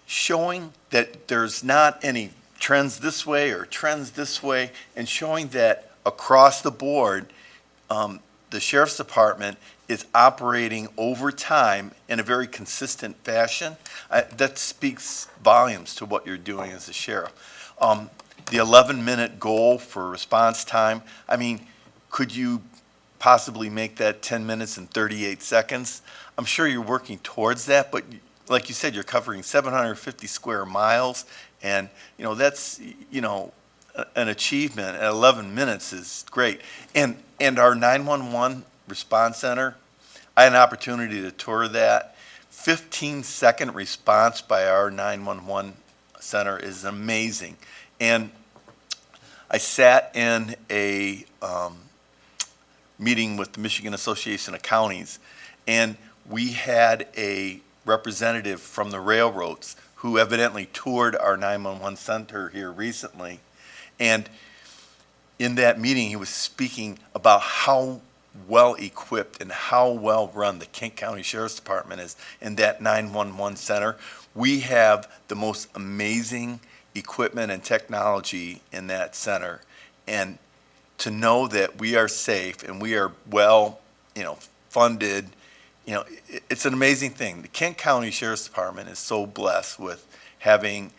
Showing that there's not any trends this way or trends this way, and showing that across the board, the Sheriff's Department is operating over time in a very consistent fashion. That speaks volumes to what you're doing as a sheriff. The 11-minute goal for response time, I mean, could you possibly make that 10 minutes and 38 seconds? I'm sure you're working towards that, but like you said, you're covering 750 square miles, and that's an achievement at 11 minutes is great. And our 911 response center, I had an opportunity to tour that. 15-second response by our 911 center is amazing. And I sat in a meeting with the Michigan Association of Counties, and we had a representative from the railroads who evidently toured our 911 center here recently. And in that meeting, he was speaking about how well-equipped and how well-run the Kent County Sheriff's Department is in that 911 center. We have the most amazing equipment and technology in that center. And to know that we are safe and we are well, funded, it's an amazing thing. The Kent County Sheriff's Department is so blessed with having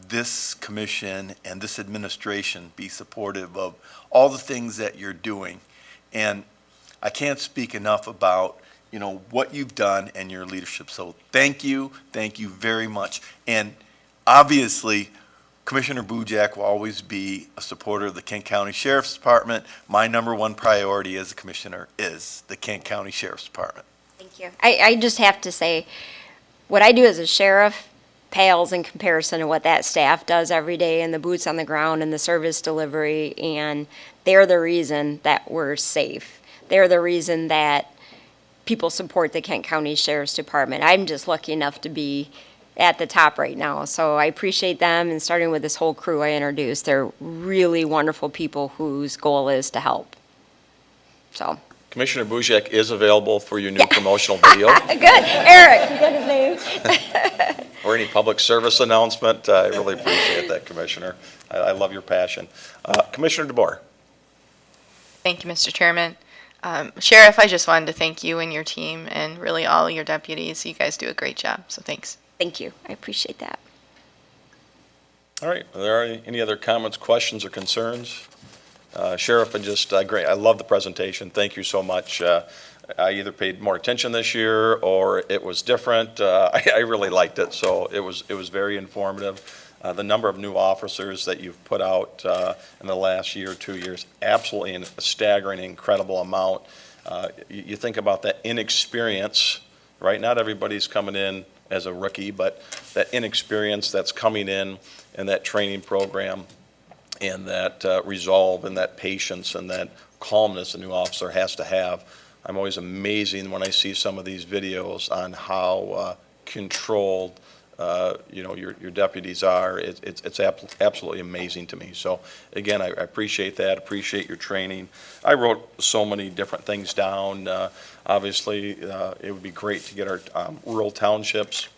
this commission and this administration be supportive of all the things that you're doing. And I can't speak enough about, what you've done and your leadership. So thank you very much. And obviously, Commissioner Bujak will always be a supporter of the Kent County Sheriff's Department. My number one priority as a commissioner is the Kent County Sheriff's Department. Thank you. I just have to say, what I do as a sheriff pales in comparison to what that staff does every day, and the boots on the ground and the service delivery, and they're the reason that we're safe. They're the reason that people support the Kent County Sheriff's Department. I'm just lucky enough to be at the top right now, so I appreciate them, and starting with this whole crew I introduced. They're really wonderful people whose goal is to help. So. Commissioner Bujak is available for your new promotional video. Good, Eric, you got his name. Or any public service announcement. I really appreciate that, Commissioner. I love your passion. Commissioner DeBoer. Thank you, Mr. Chairman. Sheriff, I just wanted to thank you and your team and really all your deputies. You guys do a great job, so thanks. Thank you. I appreciate that. All right. Are there any other comments, questions, or concerns? Sheriff, great. I love the presentation. Thank you so much. I either paid more attention this year or it was different. I really liked it, so it was very informative. The number of new officers that you've put out in the last year or 2 years, absolutely a staggering, incredible amount. You think about that inexperience, right? Not everybody's coming in as a rookie, but that inexperience that's coming in and that training program and that resolve and that patience and that calmness a new officer has to have. I'm always amazing when I see some of these videos on how controlled your deputies are. It's absolutely amazing to me. So again, I appreciate that, appreciate your training. I wrote so many different things down. Obviously, it would be great to get our rural townships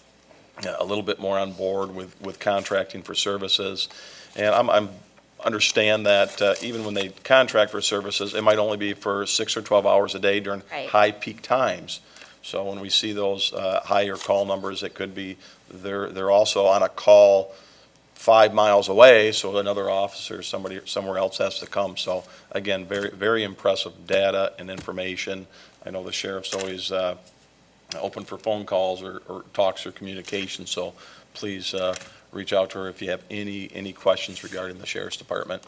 a little bit more on board with contracting for services. And I'm understand that even when they contract for services, it might only be for 6 or 12 hours a day during high peak times. So when we see those higher call numbers, it could be they're also on a call 5 miles away, so another officer, somebody somewhere else has to come. So again, very, very impressive data and information. I know the sheriff's always open for phone calls or talks or communication, so please reach out to her if you have any questions regarding the Sheriff's Department.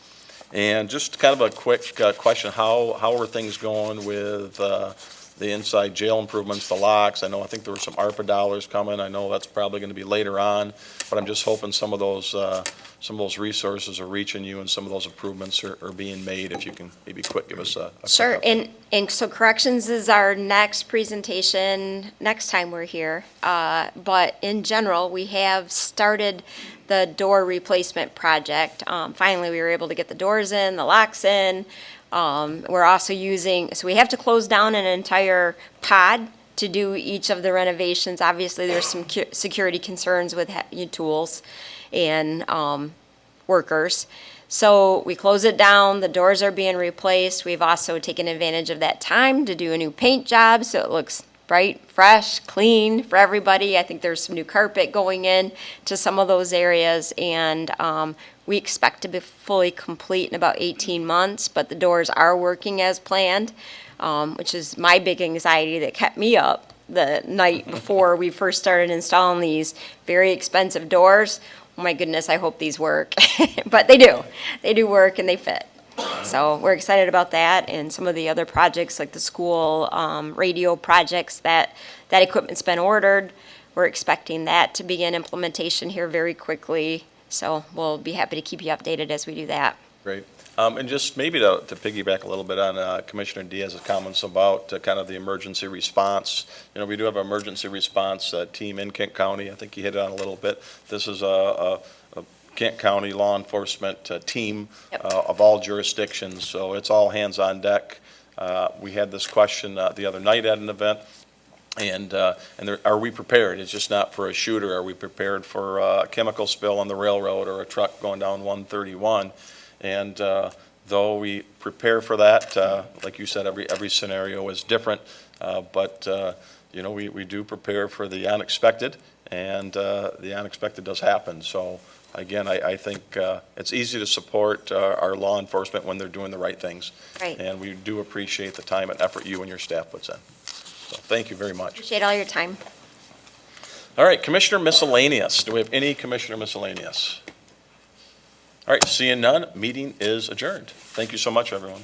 And just kind of a quick question, how are things going with the inside jail improvements, the locks? I think there were some ARPA dollars coming. I know that's probably going to be later on, but I'm just hoping some of those resources are reaching you and some of those improvements are being made. If you can maybe give us a Sure, quick update. and so corrections is our next presentation next time we're here. But in general, we have started the door replacement project. Finally, we were able to get the doors in, the locks in. We're also so we have to close down an entire pod to do each of the renovations. Obviously, there's some security concerns with tools and workers. So we close it down, the doors are being replaced. We've also taken advantage of that time to do a new paint job, so it looks bright, fresh, clean for everybody. I think there's some new carpet going in to some of those areas, and we expect to be fully complete in about 18 months, but the doors are working as planned, which is my big anxiety that kept me up the night before we first started installing these very expensive doors. Oh my goodness, I hope these work. But they do. They do work and they fit. So we're excited about that and some of the other projects like the school radio projects that equipment's been ordered. We're expecting that to begin implementation here very quickly. So we'll be happy to keep you updated as we do that. Great. And just maybe to piggyback a little bit on Commissioner Diaz's comments about kind of the emergency response. We do have an emergency response team in Kent County. I think you hit it on a little bit. This is a Kent County law enforcement team of all jurisdictions, so it's all hands on deck. We had this question the other night at an event. And are we prepared? It's just not for a shooter. Are we prepared for a chemical spill on the railroad or a truck going down 131? And though we prepare for that, like you said, every scenario is different, but, you know, we do prepare for the unexpected, and the unexpected does happen. So, again, I think it's easy to support our law enforcement when they're doing the right things. Right. And we do appreciate the time and effort you and your staff puts in. So, thank you very much. Appreciate all your time. All right, Commissioner Miscellaneous. Do we have any Commissioner Miscellaneous? All right, seeing none, meeting is adjourned. Thank you so much, everyone.